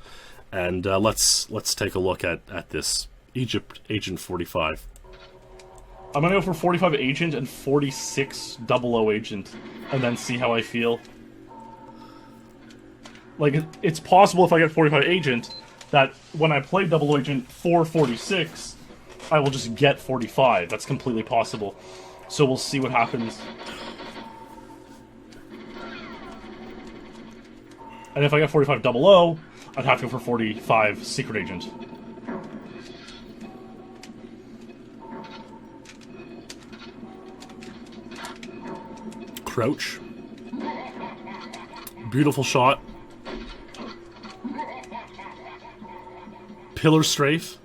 And let's take a look at this Egypt Agent 45. I'm gonna go for 45 Agent and 46 00 Agent, and then see how I feel. Like, it's possible if I get 45 Agent, that when I play Double Agent for 46, I will just get 45. That's completely possible. So we'll see what happens. And if I get 45 00, I'd have to go for 45 Secret Agent. Crouch. Beautiful shot. Pillar strafe.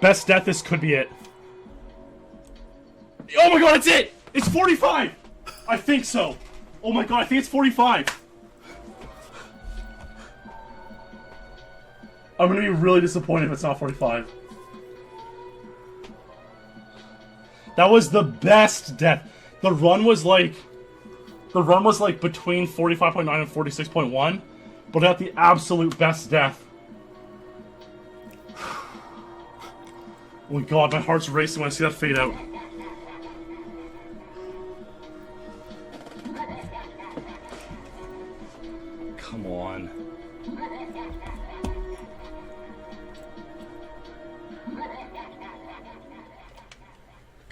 Best death, this could be it. Oh my god, it's it! It's 45! I think so. Oh my god, I think it's 45. I'm gonna be really disappointed if it's not 45. That was the best death. The run was like between 45.9 and 46.1, but at the absolute best death. Oh my god, my heart's racing when I see that fade out.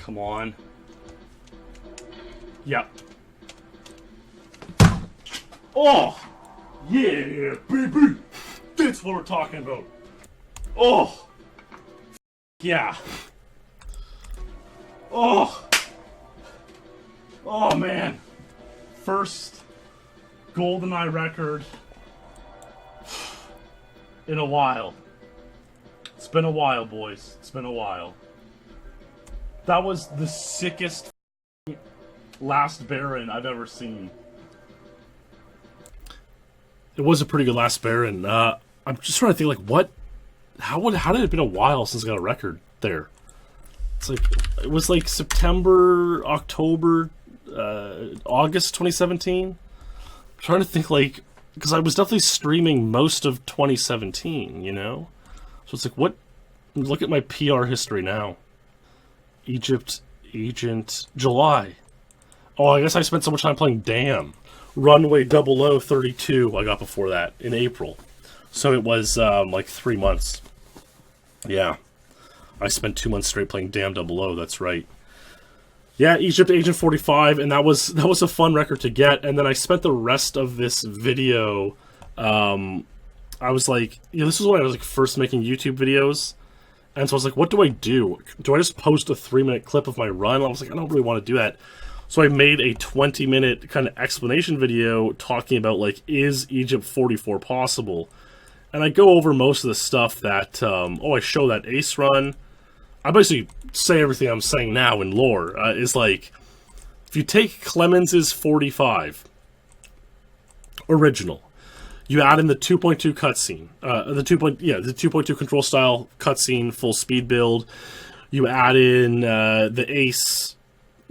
Come on. Yep. Oh! Yeah, baby! That's what we're talking about. Oh! Yeah. Oh! Oh, man. First GoldenEye record in a while. It's been a while, boys. It's been a while. That was the sickest last Baron I've ever seen. It was a pretty good last Baron. I'm just trying to think, like, what? How did it have been a while since I got a record there? It's like, it was like September, October, August 2017. I'm trying to think, like, because I was definitely streaming most of 2017, you know? So it's like, what? Look at my PR history now. Egypt, Agent, July. Oh, I guess I spent so much time playing Damn. Runway 0032 I got before that, in April. So it was, like 3 months. Yeah. I spent 2 months straight playing Damn 00, that's right. Yeah, Egypt Agent 45, and that was a fun record to get. And then I spent the rest of this video, I was like, you know, this was when I was like first making YouTube videos. And so I was like, what do I do? Do I just post a 3-minute clip of my run? I was like, I don't really want to do that. So I made a 20-minute kind of explanation video talking about, like, is Egypt 44 possible? And I go over most of the stuff that, I show that Ace run. I basically say everything I'm saying now in lore. Is like, if you take Clemens' 45 original, you add in the 2.2 cutscene, the 2.2 control style cutscene, full speed build. You add in the Ace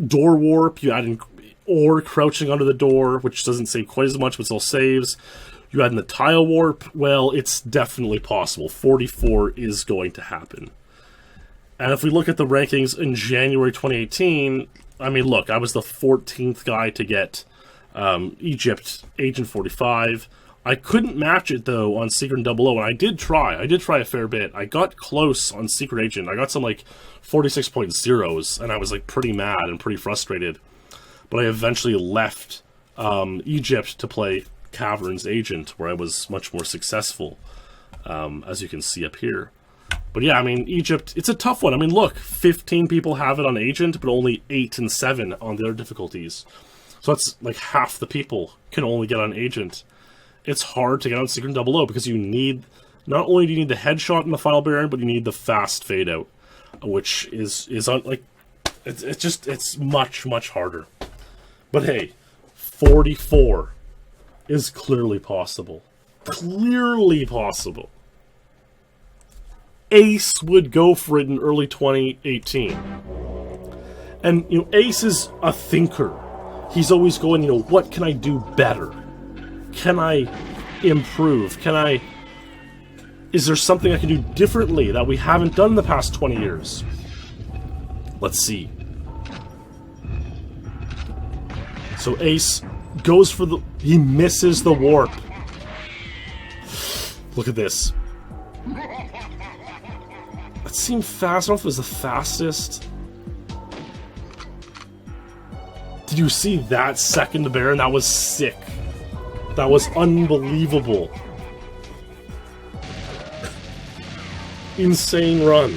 door warp. You add in or crouching under the door, which doesn't save quite as much, but still saves. You add in the tile warp. Well, it's definitely possible. 44 is going to happen. And if we look at the rankings in January 2018, I mean, look, I was the 14th guy to get Egypt Agent 45. I couldn't match it, though, on Secret and 00, and I did try. I did try a fair bit. I got close on Secret Agent. I got some, like, 46.0s, and I was, like, pretty mad and pretty frustrated. But I eventually left Egypt to play Caverns Agent, where I was much more successful, as you can see up here. But yeah, I mean, Egypt, it's a tough one. I mean, look, 15 people have it on Agent, but only 8 and 7 on the other difficulties. So that's, like, half the people can only get on Agent. It's hard to get on Secret 00 because you need, not only do you need the headshot in the final Baron, but you need the fast fade out, which is like, it's much, much harder. But hey, 44 is clearly possible. Clearly possible. Ace would go for it in early 2018. And, you know, Ace is a thinker. He's always going, you know, what can I do better? Can I improve? Is there something I can do differently that we haven't done in the past 20 years? Let's see. So Ace goes for he misses the warp. Look at this. That seemed fast. I don't know if it was the fastest. Did you see that second Baron? That was sick. That was unbelievable. Insane run.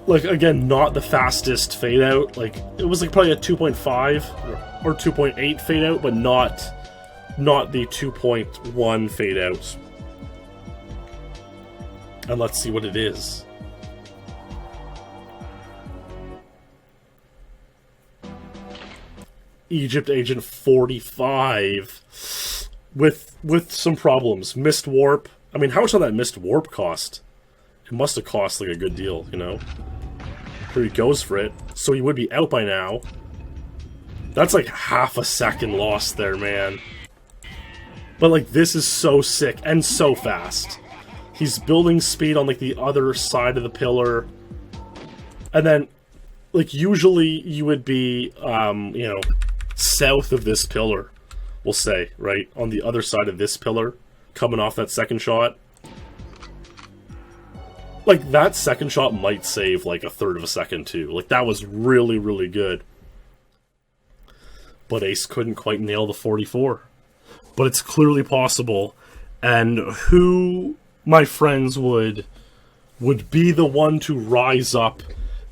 Like, again, not the fastest fade out. Like, it was like probably a 2.5 or 2.8 fade out, but not the 2.1 fade out. And let's see what it is. Egypt Agent 45 with some problems. Missed warp. I mean, how much did that missed warp cost? It must have cost like a good deal, you know? Here he goes for it. So he would be out by now. That's like half a second lost there, man. But like, this is so sick and so fast. He's building speed on like the other side of the pillar. And then, like, usually you would be, you know, south of this pillar, we'll say, right? On the other side of this pillar, coming off that second shot. Like, that second shot might save, like, a third of a second, too. Like, that was really, really good. But Ace couldn't quite nail the 44. But it's clearly possible. And who, my friends, would be the one to rise up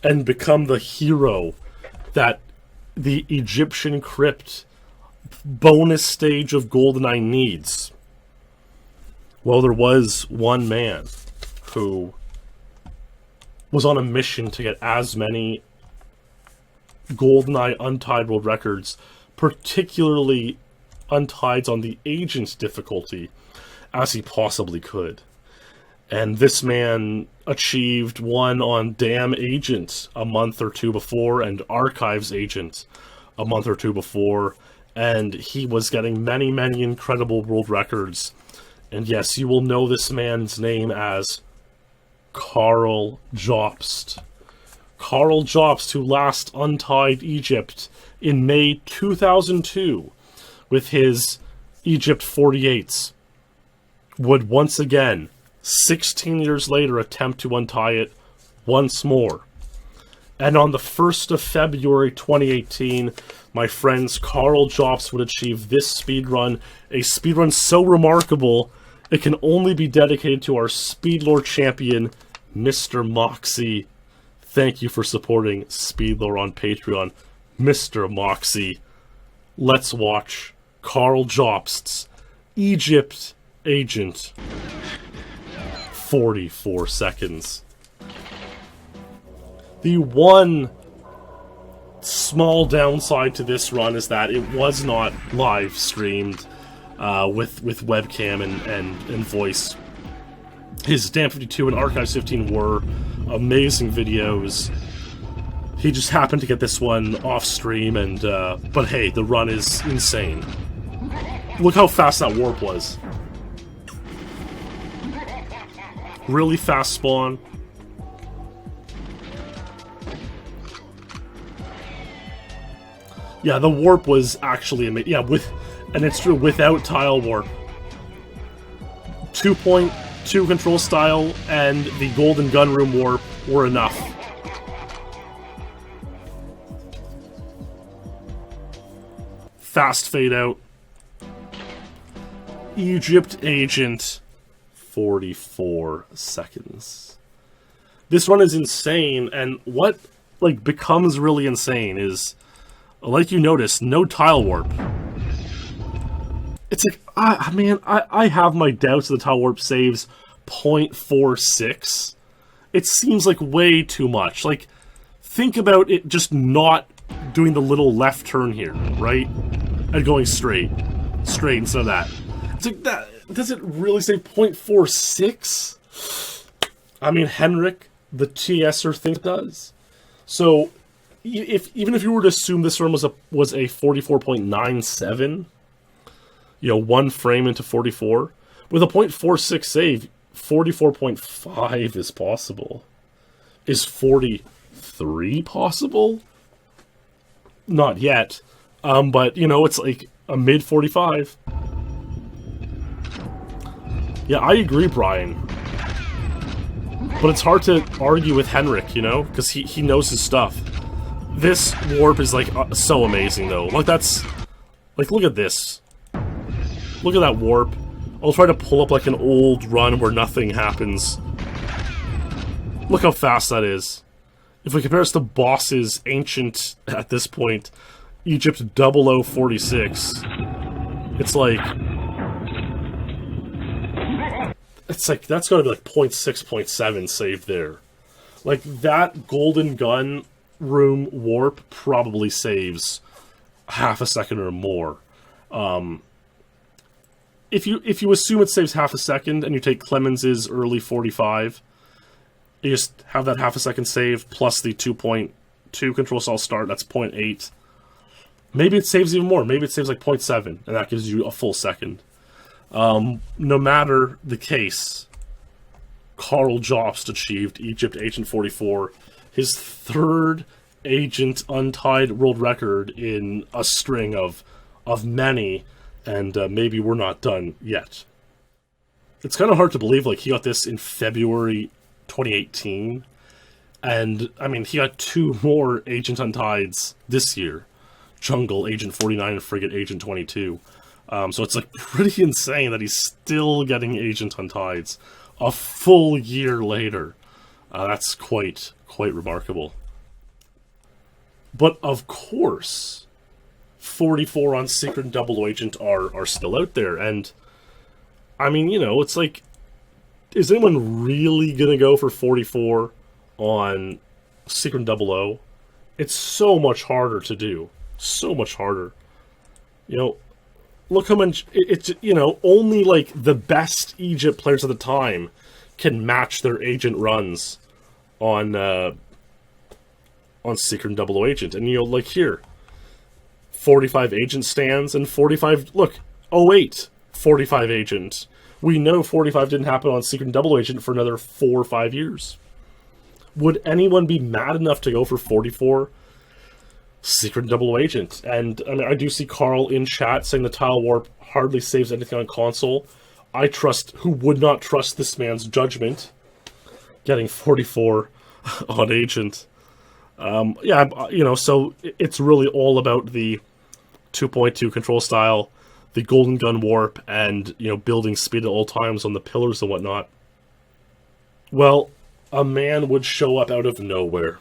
and become the hero that the Egyptian Crypt bonus stage of GoldenEye needs? Well, there was one man who was on a mission to get as many GoldenEye Untied World Records, particularly Untieds on the Agent difficulty, as he possibly could. And this man achieved one on Damn Agent a month or two before, and Archives Agent a month or two before, and he was getting many, many incredible world records. And yes, you will know this man's name as Karl Jobst. Karl Jobst, who last untied Egypt in May 2002 with his Egypt 48s, would once again, 16 years later, attempt to untie it once more. And on the 1st of February 2018, my friends, Karl Jobst would achieve this speedrun, a speedrun so remarkable it can only be dedicated to our SpeedLore champion, Mr. Moxie. Thank you for supporting SpeedLore on Patreon, Mr. Moxie. Let's watch Karl Jobst's Egypt Agent. 44 seconds. The one small downside to this run is that it was not live streamed with webcam and voice. His Damn 52 and Archives 15 were amazing videos. He just happened to get this one off stream, and but hey, the run is insane. Look how fast that warp was. Really fast spawn. Yeah, the warp was actually amazing. Yeah, and it's true, without tile warp. 2.2 control style and the golden gun room warp were enough. Fast fade out. Egypt Agent, 44 seconds. This run is insane, and what becomes really insane is, like you noticed, no tile warp. It's like, I have my doubts that the tile warp saves 0.46. It seems like way too much. Like, think about it just not doing the little left turn here, right? And going straight instead of that. It's like, that does it really say 0.46? I mean, Henrik, the TSer, thinks it does. So, even if you were to assume this run was a 44.97, one frame into 44, with a 0.46 save, 44.5 is possible. Is 43 possible? Not yet. But, it's like a mid 45. Yeah, I agree, Brian. But it's hard to argue with Henrik, because he knows his stuff. This warp is, so amazing, though. Look at this. Look at that warp. I'll try to pull up, an old run where nothing happens. Look how fast that is. If we compare this to Boss's Ancient, at this point, Egypt 0046, it's like, that's gotta be 0.6, 0.7 saved there. That golden gun room warp probably saves half a second or more. If you assume it saves half a second and you take Clemens' early 45, you just have that half a second save plus the 2.2 control style start, that's 0.8. Maybe it saves even more. Maybe it saves 0.7, and that gives you a full second. No matter the case, Karl Jobst achieved Egypt Agent 44, his third Agent Untied world record in a string of many, and maybe we're not done yet. It's kind of hard to believe, he got this in February 2018. And, I mean, he got 2 more Agent Untitleds this year. Jungle, Agent 49, and Frigate, Agent 22. So it's, like, pretty insane that he's still getting Agent Untitleds a full year later. That's quite remarkable. But, of course, 44 on Secret and Double Agent are still out there. And, I mean, you know, it's like, is anyone really going to go for 44 on Secret and Double O? It's so much harder to do. So much harder. You know, look how much, it's, you know, only, like, the best Egypt players at the time can match their agent runs on Secret and Double O Agent. And, you know, like here, 45 agent stands and 45, look, 08, 45 agent. We know 45 didn't happen on Secret and Double Agent for another 4 or 5 years. Would anyone be mad enough to go for 44 Secret and Double Agent? And I mean, I do see Carl in chat saying the tile warp hardly saves anything on console. Who would not trust this man's judgment? Getting 44 on Agent. Yeah, you know, so it's really all about the 2.2 control style, the Golden Gun warp, and, you know, building speed at all times on the pillars and whatnot. Well, a man would show up out of nowhere.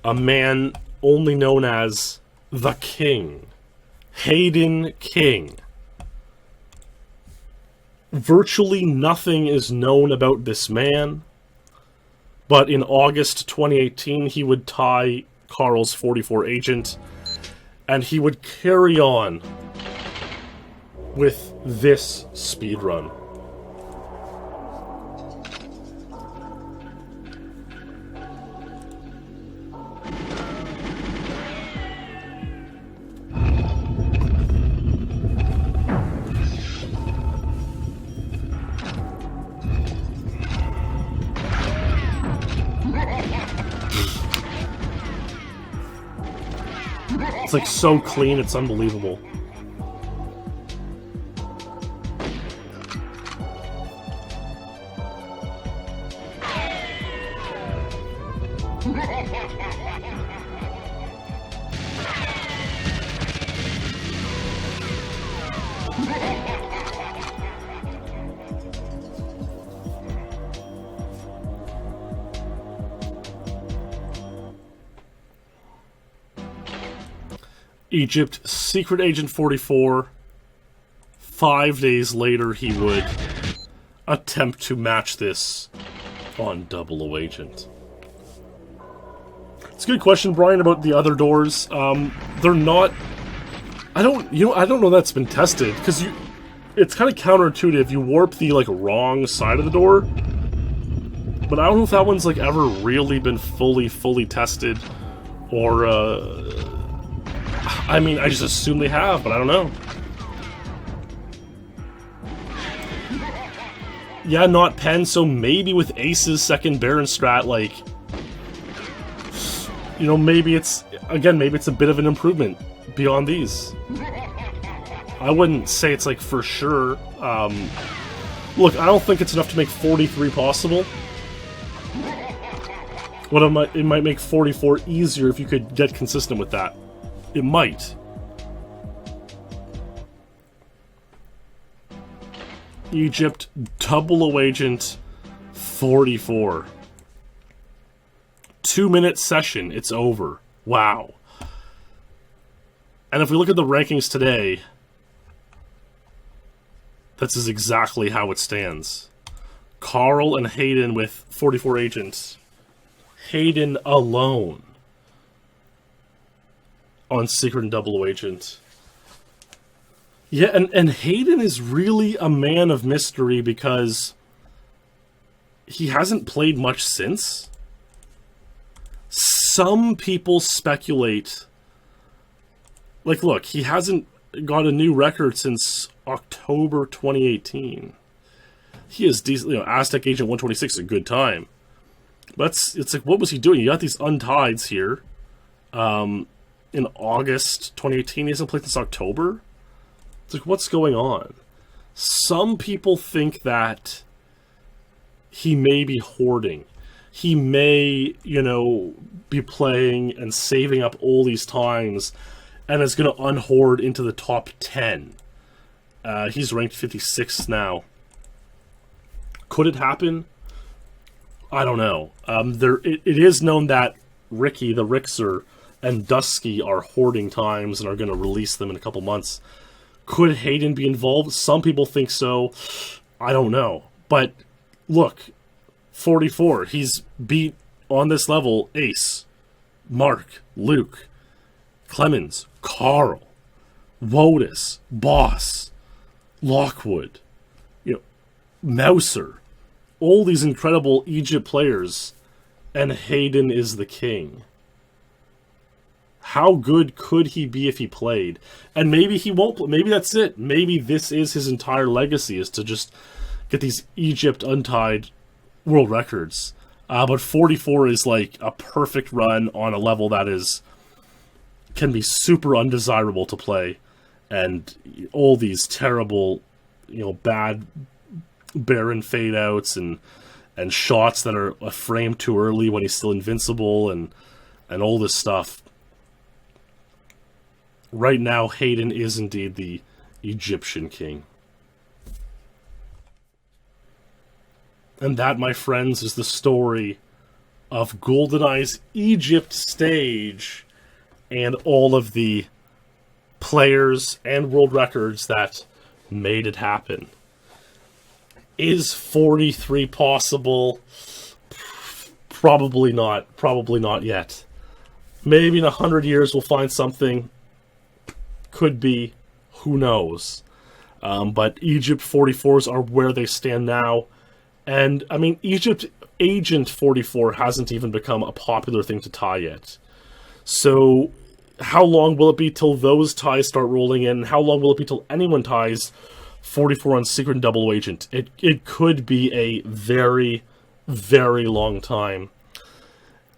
A man only known as the King. Hayden King. Virtually nothing is known about this man, but in August 2018 he would tie Carl's 44 agent, and he would carry on with this speedrun. It's like so clean, it's unbelievable. Egypt, Secret Agent 44. 5 days later, he would attempt to match this on Double O Agent. It's a good question, Brian, about the other doors. They're not. I don't know that's been tested because it's kind of counterintuitive. You warp the like wrong side of the door, but I don't know if that one's like ever really been fully tested, or I mean, I just assume they have, but I don't know. Yeah, not Pen, so maybe with Ace's second Baron strat, like, you know, maybe it's a bit of an improvement beyond these. I wouldn't say it's, like, for sure. Look, I don't think it's enough to make 43 possible. It might make 44 easier if you could get consistent with that. It might. Egypt, Double O Agent 44. 2-minute session, it's over. Wow. And if we look at the rankings today, this is exactly how it stands. Carl and Hayden with 44 agents. Hayden alone on Secret and Double O Agent. Yeah, and Hayden is really a man of mystery because he hasn't played much since. Some people speculate, like, look, he hasn't got a new record since October 2018. He is decent, you know, Aztec Agent 126 is a good time. But it's like, what was he doing? You got these Untitleds here. In August 2018, he hasn't played since October. It's like, what's going on? Some people think that he may be hoarding. He may, be playing and saving up all these times and is going to unhoard into the top 10. He's ranked 56 now. Could it happen? I don't know. It is known that Ricky, the Rixer, and Dusky are hoarding times and are going to release them in a couple months. Could Hayden be involved? Some people think so. I don't know. But look, 44. He's beat on this level Ace, Mark, Luke, Clemens, Carl, Wotus, Boss, Lockwood, Mouser. All these incredible Egypt players, and Hayden is the king. How good could he be if he played? And maybe he won't play. Maybe that's it. Maybe this is his entire legacy, is to just get these Egypt Untied world records. But 44 is like a perfect run on a level that can be super undesirable to play. And all these terrible, bad Baron fade outs and shots that are a frame too early when he's still invincible and all this stuff. Right now, Hayden is indeed the Egyptian king. And that, my friends, is the story of GoldenEye's Egypt stage and all of the players and world records that made it happen. Is 43 possible? Probably not. Probably not yet. Maybe in 100 years we'll find something. Could be. Who knows? But Egypt 44s are where they stand now. And, I mean, Egypt Agent 44 hasn't even become a popular thing to tie yet. So, how long will it be till those ties start rolling in? How long will it be till anyone ties 44 on Secret and Double Agent? It could be a very, very long time.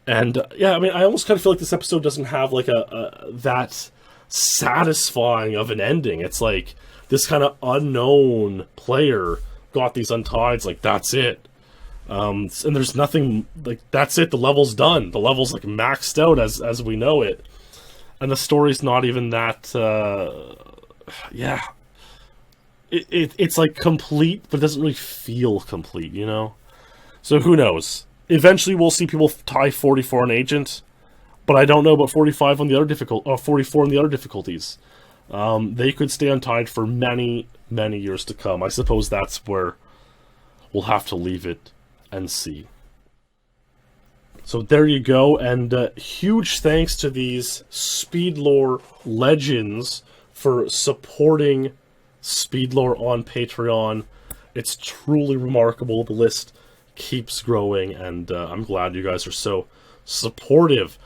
And, yeah, I mean, I almost kind of feel like this episode doesn't have, like, that satisfying of an ending. It's like, this kind of unknown player got these Untieds, like, that's it. And there's nothing, like, that's it, the level's done. The level's, like, maxed out as we know it. And the story's not even that, yeah. It's, like, complete, but it doesn't really feel complete, So who knows? Eventually we'll see people tie 44 on Agent, but I don't know about 45 on the other 44 on the other difficulties. They could stay untied for many, many years to come. I suppose that's where we'll have to leave it and see. So there you go, and huge thanks to these SpeedLore legends for supporting SpeedLore on Patreon. It's truly remarkable. The list keeps growing, and I'm glad you guys are so supportive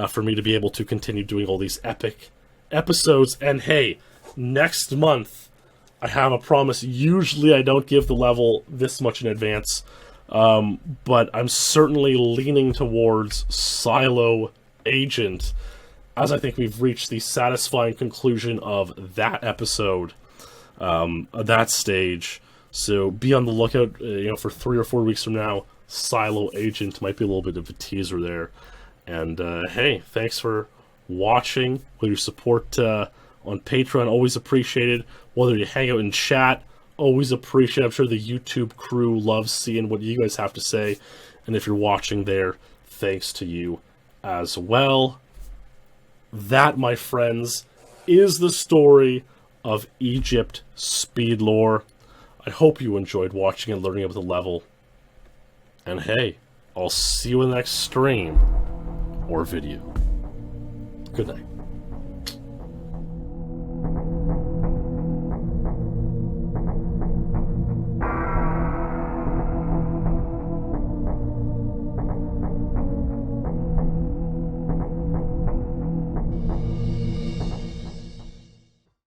for me to be able to continue doing all these epic episodes. And hey, next month I have a promise. Usually I don't give the level this much in advance, but I'm certainly leaning towards Silo Agent, as I think we've reached the satisfying conclusion of that episode, that stage. So be on the lookout, for 3 or 4 weeks from now. Silo Agent might be a little bit of a teaser there. And hey, thanks for watching. With your support on Patreon, always appreciated. Whether you hang out in chat, always appreciate. I'm sure the YouTube crew loves seeing what you guys have to say. And if you're watching there, thanks to you as well. That, my friends, is the story of Egypt SpeedLore. I hope you enjoyed watching and learning about the level. And hey, I'll see you in the next stream or video. Good night.